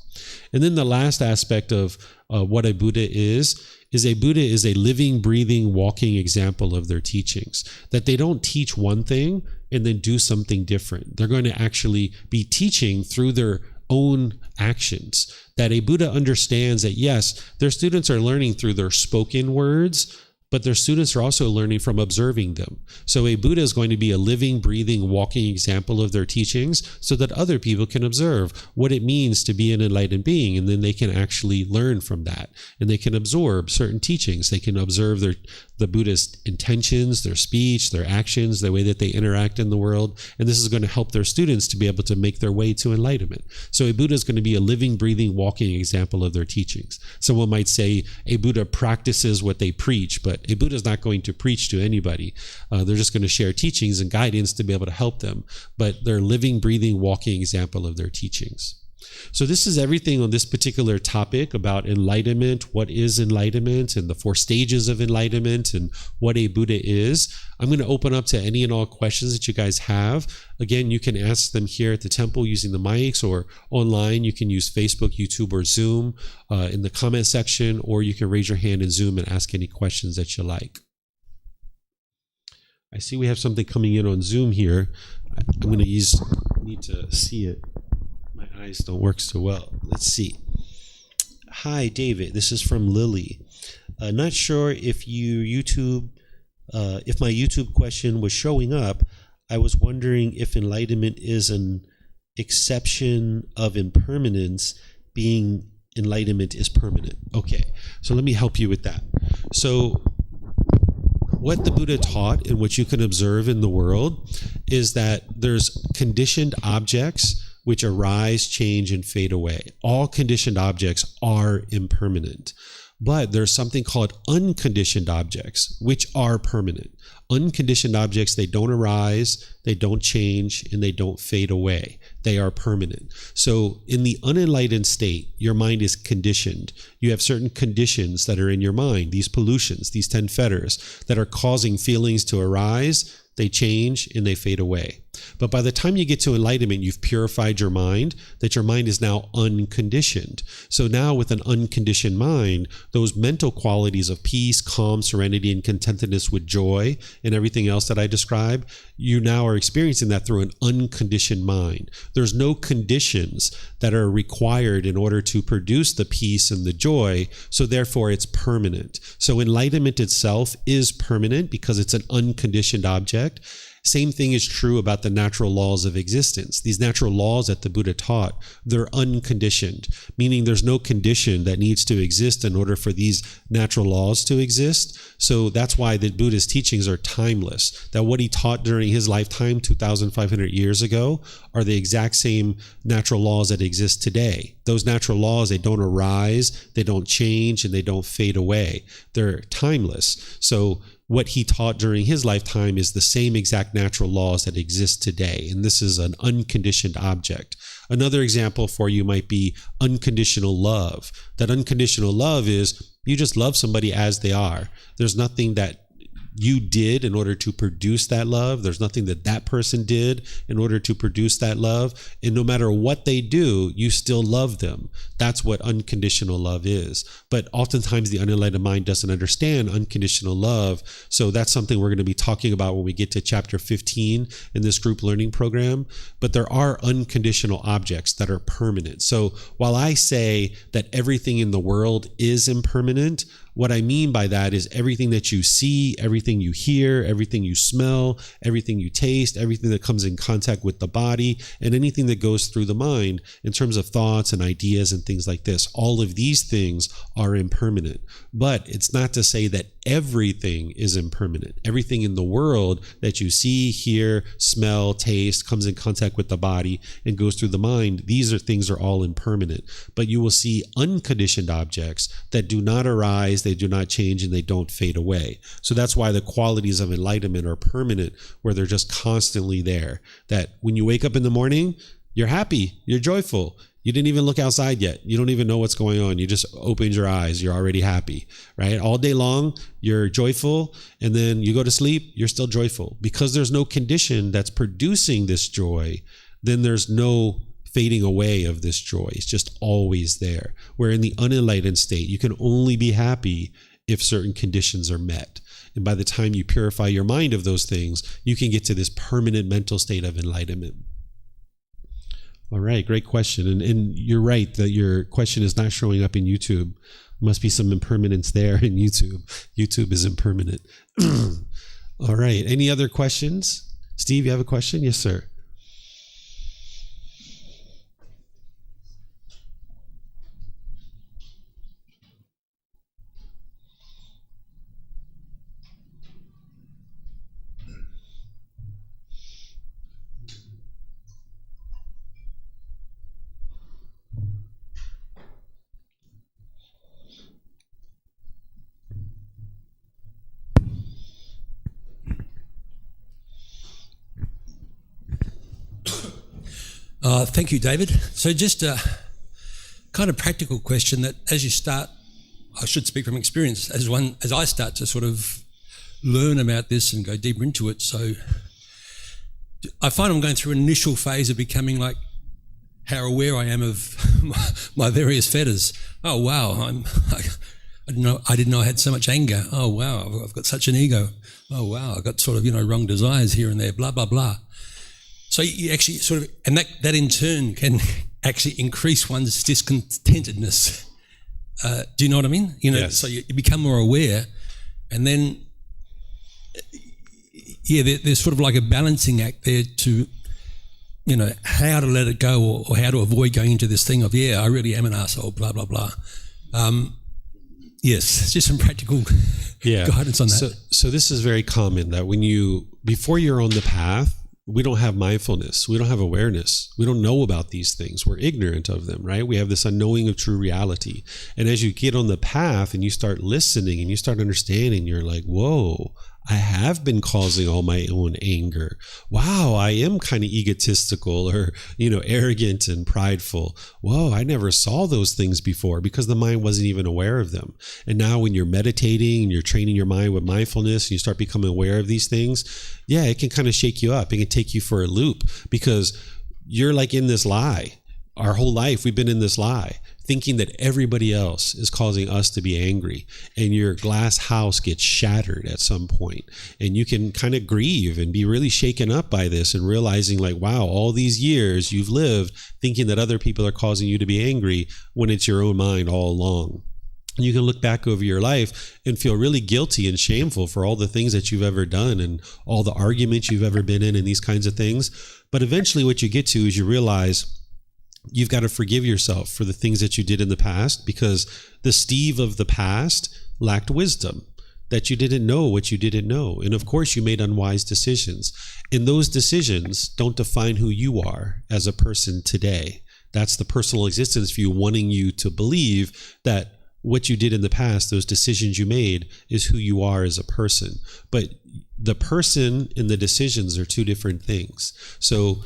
And then the last aspect of what a Buddha is a Buddha is a living, breathing, walking example of their teachings. That they don't teach one thing and then do something different. They're going to actually be teaching through their own actions. That a Buddha understands that, yes, their students are learning through their spoken words, but their students are also learning from observing them. So a Buddha is going to be a living, breathing, walking example of their teachings so that other people can observe what it means to be an enlightened being, and then they can actually learn from that. And they can absorb certain teachings. They can observe the Buddhist intentions, their speech, their actions, the way that they interact in the world. And this is going to help their students to be able to make their way to enlightenment. So a Buddha is going to be a living, breathing, walking example of their teachings. Someone might say a Buddha practices what they preach, but a Buddha is not going to preach to anybody. They're just going to share teachings and guidance to be able to help them. But they're a living, breathing, walking example of their teachings. So this is everything on this particular topic about enlightenment, what is enlightenment, and the 4 stages of enlightenment, and what a Buddha is. I'm going to open up to any and all questions that you guys have. Again, you can ask them here at the temple using the mics, or online you can use Facebook, YouTube, or Zoom in the comment section, or you can raise your hand in Zoom and ask any questions that you like. I see we have something coming in on Zoom here. I'm going to need to see it. My eyes don't work so well. Let's see. Hi, David. This is from Lily. Not sure if if my YouTube question was showing up. I was wondering if enlightenment is an exception of impermanence, being enlightenment is permanent. Okay, so let me help you with that. So what the Buddha taught and what you can observe in the world is that there's conditioned objects which arise, change, and fade away. All conditioned objects are impermanent. But there's something called unconditioned objects, which are permanent. Unconditioned objects, they don't arise, they don't change, and they don't fade away. They are permanent. So in the unenlightened state, your mind is conditioned. You have certain conditions that are in your mind, these pollutions, these 10 fetters, that are causing feelings to arise, they change, and they fade away. But by the time you get to enlightenment, you've purified your mind, that your mind is now unconditioned. So now with an unconditioned mind, those mental qualities of peace, calm, serenity, and contentedness with joy, and everything else that I describe, you now are experiencing that through an unconditioned mind. There's no conditions that are required in order to produce the peace and the joy, so therefore it's permanent. So enlightenment itself is permanent because it's an unconditioned object. Same thing is true about the natural laws of existence. These natural laws that the Buddha taught, they're unconditioned, meaning there's no condition that needs to exist in order for these natural laws to exist. So that's why the Buddha's teachings are timeless, that what he taught during his lifetime 2,500 years ago are the exact same natural laws that exist today. Those natural laws, they don't arise, they don't change, and they don't fade away. They're timeless. So what he taught during his lifetime is the same exact natural laws that exist today. And this is an unconditioned object. Another example for you might be unconditional love. That unconditional love is you just love somebody as they are. There's nothing that you did in order to produce that love. There's nothing that that person did in order to produce that love. And no matter what they do, you still love them. That's what unconditional love is. But oftentimes the unenlightened mind doesn't understand unconditional love. So that's something we're going to be talking about when we get to chapter 15 in this group learning program. But there are unconditional objects that are permanent. So while I say that everything in the world is impermanent, what I mean by that is everything that you see, everything you hear, everything you smell, everything you taste, everything that comes in contact with the body, and anything that goes through the mind in terms of thoughts and ideas and things like this. All of these things are impermanent. But it's not to say that everything is impermanent. Everything in the world that you see, hear, smell, taste, comes in contact with the body and goes through the mind, these things are all impermanent. But you will see unconditioned objects that do not arise, they do not change, and they don't fade away. So that's why the qualities of enlightenment are permanent, where they're just constantly there. That when you wake up in the morning, You're happy. You're joyful. You didn't even look outside yet. You don't even know what's going on. You just opened your eyes. You're already happy, right? All day long, you're joyful. And then you go to sleep, you're still joyful. Because there's no condition that's producing this joy, then there's no fading away of this joy. It's just always there. Where in the unenlightened state, you can only be happy if certain conditions are met. And by the time you purify your mind of those things, you can get to this permanent mental state of enlightenment. All right, great question. And you're right that your question is not showing up in YouTube. Must be some impermanence there in YouTube. YouTube is impermanent. All right, any other questions? Steve, you have a question? Yes, sir. Thank you, David. So just a kind of practical question that as you start, I should speak from experience, as I start to sort of learn about this and go deeper into it. So I find I'm going through an initial phase of becoming like how aware I am of my various fetters. Oh, wow, I didn't know I had so much anger. Oh, wow, I've got such an ego. Oh, wow, I've got sort of, wrong desires here and there, blah, blah, blah. So you actually sort of, and that in turn can actually increase one's discontentedness. Do you know what I mean? Yes. So you become more aware, and then, there's sort of like a balancing act there to, how to let it go or how to avoid going into this thing of, I really am an asshole, blah, blah, blah. Yes, just some practical guidance on that. So this is very common that before you're on the path, we don't have mindfulness. We don't have awareness. We don't know about these things. We're ignorant of them, right? We have this unknowing of true reality. And as you get on the path and you start listening and you start understanding, you're like, whoa, I have been causing all my own anger. Wow, I am kind of egotistical or, arrogant and prideful. Whoa, I never saw those things before because the mind wasn't even aware of them. And now when you're meditating and you're training your mind with mindfulness and you start becoming aware of these things, it can kind of shake you up. It can take you for a loop because you're like in this lie. Our whole life, we've been in this lie, thinking that everybody else is causing us to be angry, and your glass house gets shattered at some point, and you can kind of grieve and be really shaken up by this and realizing like, wow, all these years you've lived thinking that other people are causing you to be angry when it's your own mind all along. You can look back over your life and feel really guilty and shameful for all the things that you've ever done and all the arguments you've ever been in and these kinds of things. But eventually what you get to is you realize you've got to forgive yourself for the things that you did in the past, because the Steve of the past lacked wisdom, that you didn't know what you didn't know. And of course you made unwise decisions. And those decisions don't define who you are as a person today. That's the personal existence view wanting you to believe that what you did in the past, those decisions you made, is who you are as a person. But the person and the decisions are two different things. So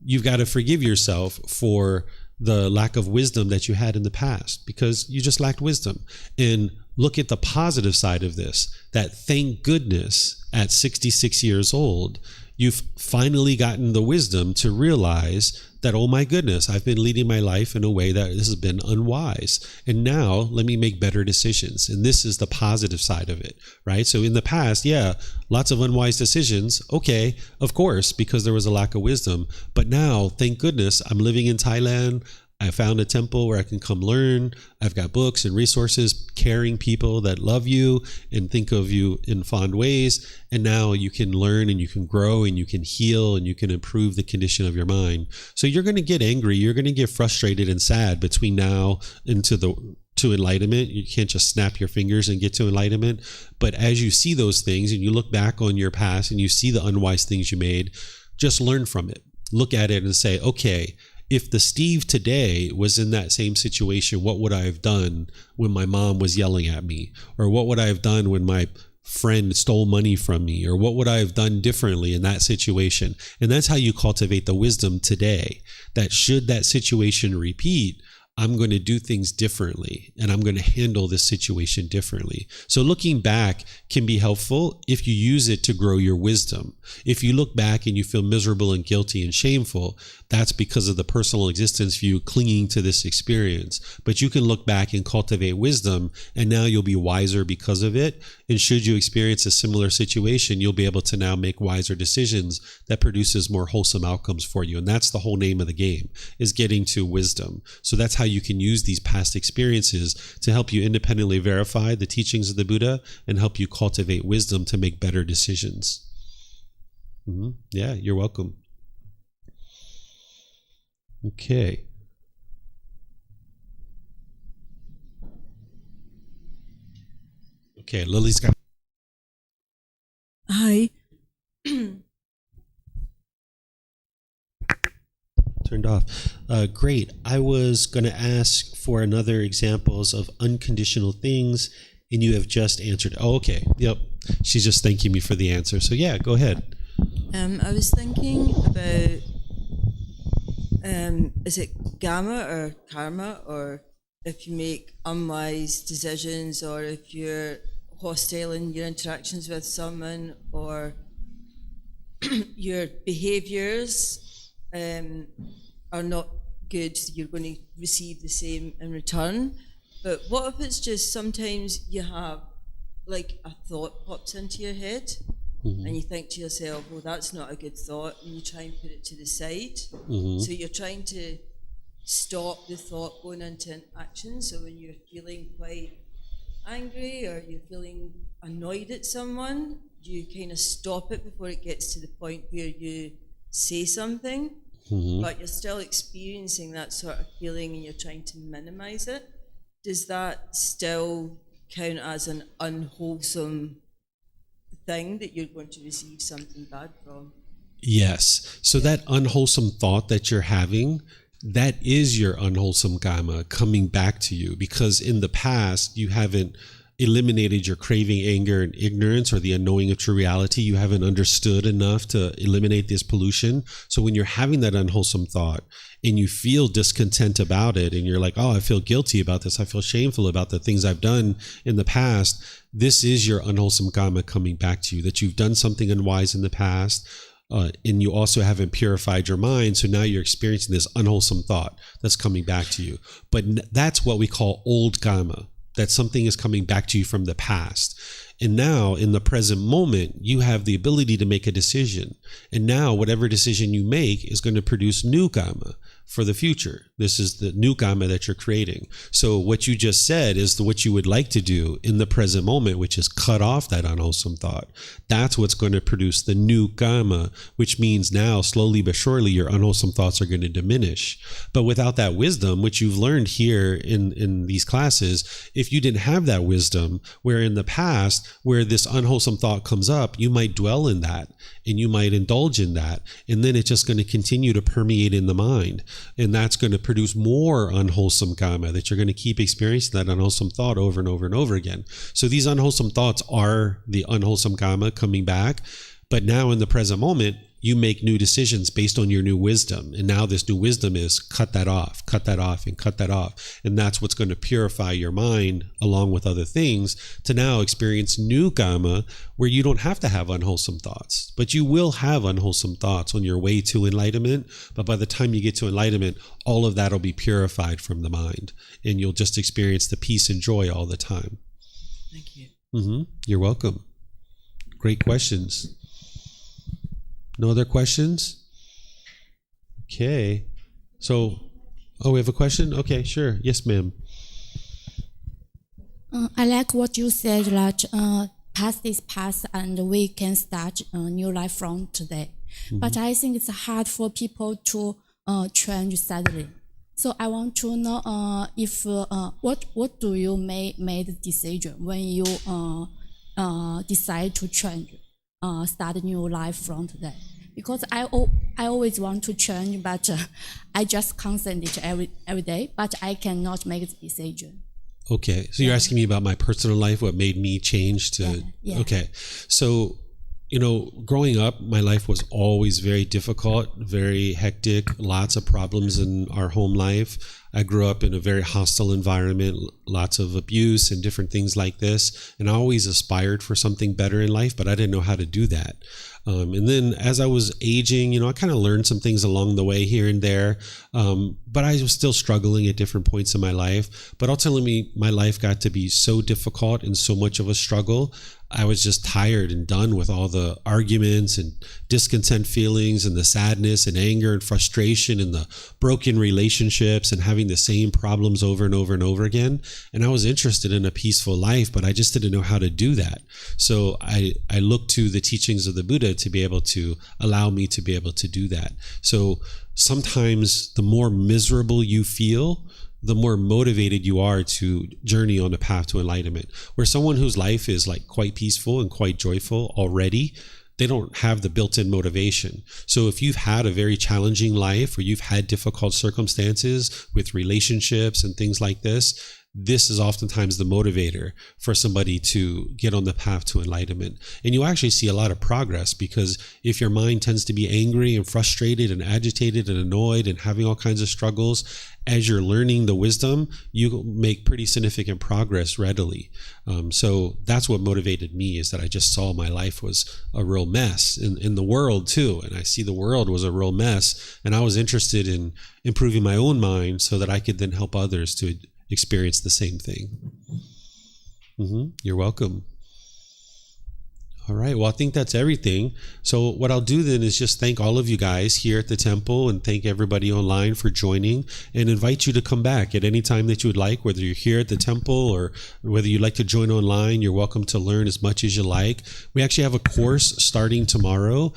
you've got to forgive yourself for the lack of wisdom that you had in the past, because you just lacked wisdom. And look at the positive side of this, that thank goodness at 66 years old, you've finally gotten the wisdom to realize that, oh my goodness, I've been leading my life in a way that this has been unwise. And now let me make better decisions. And this is the positive side of it, right? So in the past, lots of unwise decisions. Okay, of course, because there was a lack of wisdom. But now, thank goodness, I'm living in Thailand. I found a temple where I can come learn. I've got books and resources, caring people that love you and think of you in fond ways. And now you can learn and you can grow and you can heal and you can improve the condition of your mind. So you're going to get angry. You're going to get frustrated and sad between now and to enlightenment. You can't just snap your fingers and get to enlightenment. But as you see those things and you look back on your past and you see the unwise things you made, just learn from it. Look at it and say, okay, if the Steve today was in that same situation, what would I have done when my mom was yelling at me? Or what would I have done when my friend stole money from me, or what would I have done differently in that situation? And that's how you cultivate the wisdom today, that should that situation repeat, I'm going to do things differently, and I'm going to handle this situation differently. So looking back can be helpful if you use it to grow your wisdom. If you look back and you feel miserable and guilty and shameful, that's because of the personal existence view clinging to this experience. But you can look back and cultivate wisdom, and now you'll be wiser because of it. And should you experience a similar situation, you'll be able to now make wiser decisions that produces more wholesome outcomes for you. And that's the whole name of the game, is getting to wisdom. So that's how you can use these past experiences to help you independently verify the teachings of the Buddha and help you cultivate wisdom to make better decisions. Yeah, you're welcome. Okay. Okay, Lily's got... Hi. Turned off. Great. I was going to ask for another examples of unconditional things, and you have just answered. Oh, okay. Yep. She's just thanking me for the answer. So yeah, go ahead. I was thinking about, is it gamma or karma, or if you make unwise decisions, or if you're hostile in your interactions with someone, or your behaviours are not good, you're going to receive the same in return. But what if it's just sometimes you have, like, a thought pops into your head, and you think to yourself, well, that's not a good thought, and you try and put it to the side. So you're trying to stop the thought going into an action. So when you're feeling quite angry, or you're feeling annoyed at someone, you kind of stop it before it gets to the point where you say something, but you're still experiencing that sort of feeling and you're trying to minimize it. Does that still count as an unwholesome thing that you're going to receive something bad from? Yes. So that unwholesome thought that you're having, that is your unwholesome karma coming back to you, because in the past you haven't eliminated your craving, anger, and ignorance, or the unknowing of true reality. You haven't understood enough to eliminate this pollution. So when you're having that unwholesome thought and you feel discontent about it, and you're like, oh, I feel guilty about this, I feel shameful about the things I've done in the past, this is your unwholesome karma coming back to you, that you've done something unwise in the past. And you also haven't purified your mind, so now you're experiencing this unwholesome thought that's coming back to you. But that's what we call old karma, that something is coming back to you from the past. And now, in the present moment, you have the ability to make a decision. And now, whatever decision you make is going to produce new karma for the future. This is the new karma that you're creating. So what you just said is what you would like to do in the present moment, which is cut off that unwholesome thought. That's what's going to produce the new karma, which means now, slowly but surely, your unwholesome thoughts are going to diminish. But without that wisdom, which you've learned here in these classes, if you didn't have that wisdom, where in the past, where this unwholesome thought comes up, you might dwell in that and you might indulge in that. And then it's just going to continue to permeate in the mind. And that's going to produce more unwholesome karma, that you're going to keep experiencing that unwholesome thought over and over and over again. So these unwholesome thoughts are the unwholesome karma coming back. But now in the present moment, you make new decisions based on your new wisdom. And now this new wisdom is cut that off, and cut that off. And that's what's going to purify your mind, along with other things, to now experience new karma where you don't have to have unwholesome thoughts. But you will have unwholesome thoughts on your way to enlightenment. But by the time you get to enlightenment, all of that will be purified from the mind. And you'll just experience the peace and joy all the time. Thank you. You're welcome. Great questions. No other questions? Okay. So, we have a question? Okay, sure. Yes, ma'am. I like what you said, that past is past and we can start a new life from today. But I think it's hard for people to change suddenly. So I want to know if what do you make the decision when you decide to change, start a new life from today? Because I always want to change, but I just concentrate every day, but I cannot make the decision. Okay. So you're asking me about my personal life, what made me change to, Yeah. okay. So, growing up, my life was always very difficult, very hectic, lots of problems in our home life. I grew up in a very hostile environment, lots of abuse and different things like this. And I always aspired for something better in life, but I didn't know how to do that. And then as I was aging, I kind of learned some things along the way here and there. But I was still struggling at different points in my life. But ultimately, my life got to be so difficult and so much of a struggle. I was just tired and done with all the arguments and discontent feelings and the sadness and anger and frustration and the broken relationships and having the same problems over and over and over again. And I was interested in a peaceful life, but I just didn't know how to do that. So I looked to the teachings of the Buddha to be able to allow me to be able to do that. So sometimes the more miserable you feel, the more motivated you are to journey on the path to enlightenment. Where someone whose life is like quite peaceful and quite joyful already, they don't have the built-in motivation. So if you've had a very challenging life or you've had difficult circumstances with relationships and things like this is oftentimes the motivator for somebody to get on the path to enlightenment. And you actually see a lot of progress, because if your mind tends to be angry and frustrated and agitated and annoyed and having all kinds of struggles, as you're learning the wisdom, you make pretty significant progress readily. So that's what motivated me, is that I just saw my life was a real mess in the world too. And I see the world was a real mess. And I was interested in improving my own mind so that I could then help others to experience the same thing. You're welcome. All right. Well, I think that's everything. So what I'll do then is just thank all of you guys here at the temple and thank everybody online for joining, and invite you to come back at any time that you would like, whether you're here at the temple or whether you'd like to join online. You're welcome to learn as much as you like. We actually have a course starting tomorrow.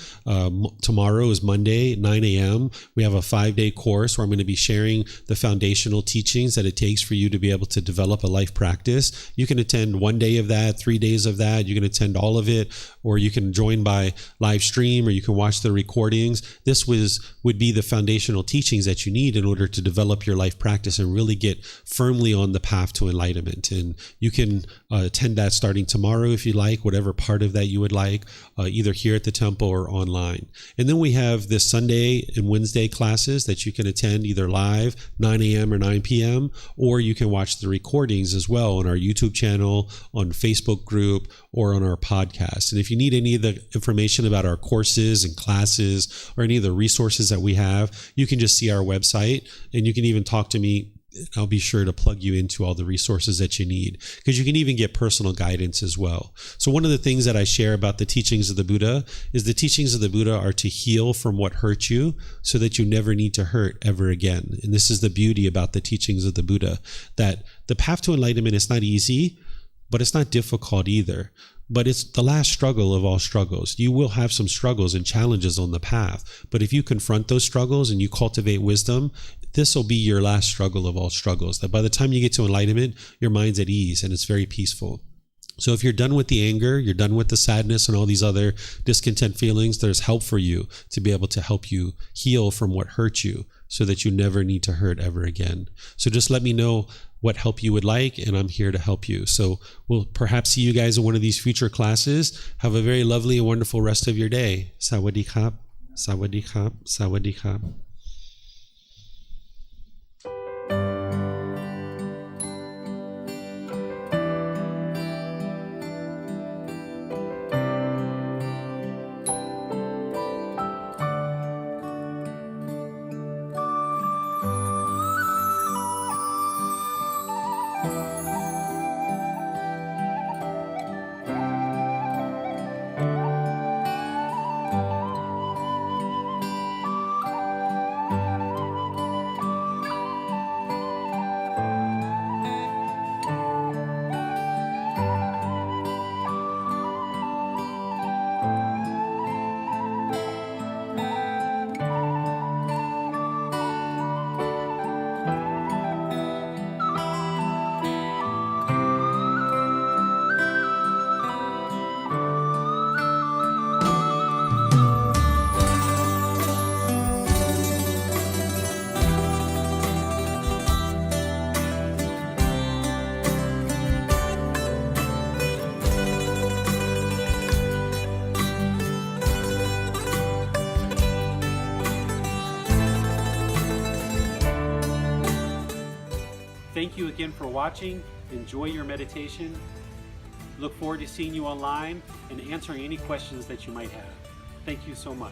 Tomorrow is Monday, 9 a.m. We have a 5-day course where I'm going to be sharing the foundational teachings that it takes for you to be able to develop a life practice. You can attend 1 day of that, 3 days of that. You can attend all of it, or you can join by live stream, or you can watch the recordings. This would be the foundational teachings that you need in order to develop your life practice and really get firmly on the path to enlightenment. And you can attend that starting tomorrow if you like, whatever part of that you would like, either here at the temple or online. And then we have this Sunday and Wednesday classes that you can attend either live, 9 a.m. or 9 p.m., or you can watch the recordings as well on our YouTube channel, on Facebook group, or on our podcast. And if you need any of the information about our courses and classes or any of the resources that we have, you can just see our website, and you can even talk to me. I'll be sure to plug you into all the resources that you need, because you can even get personal guidance as well. So one of the things that I share about the teachings of the Buddha is the teachings of the Buddha are to heal from what hurt you so that you never need to hurt ever again. And this is the beauty about the teachings of the Buddha, that the path to enlightenment is not easy, but it's not difficult either. But it's the last struggle of all struggles. You will have some struggles and challenges on the path. But if you confront those struggles and you cultivate wisdom, this will be your last struggle of all struggles. That by the time you get to enlightenment, your mind's at ease and it's very peaceful. So if you're done with the anger, you're done with the sadness and all these other discontent feelings, there's help for you to be able to help you heal from what hurt you so that you never need to hurt ever again. So just let me know what help you would like, and I'm here to help you. So we'll perhaps see you guys in one of these future classes. Have a very lovely and wonderful rest of your day. Sawadee krap, sawadee krap, sawadee krap. Thank you again for watching. Enjoy your meditation. Look forward to seeing you online and answering any questions that you might have. Thank you so much.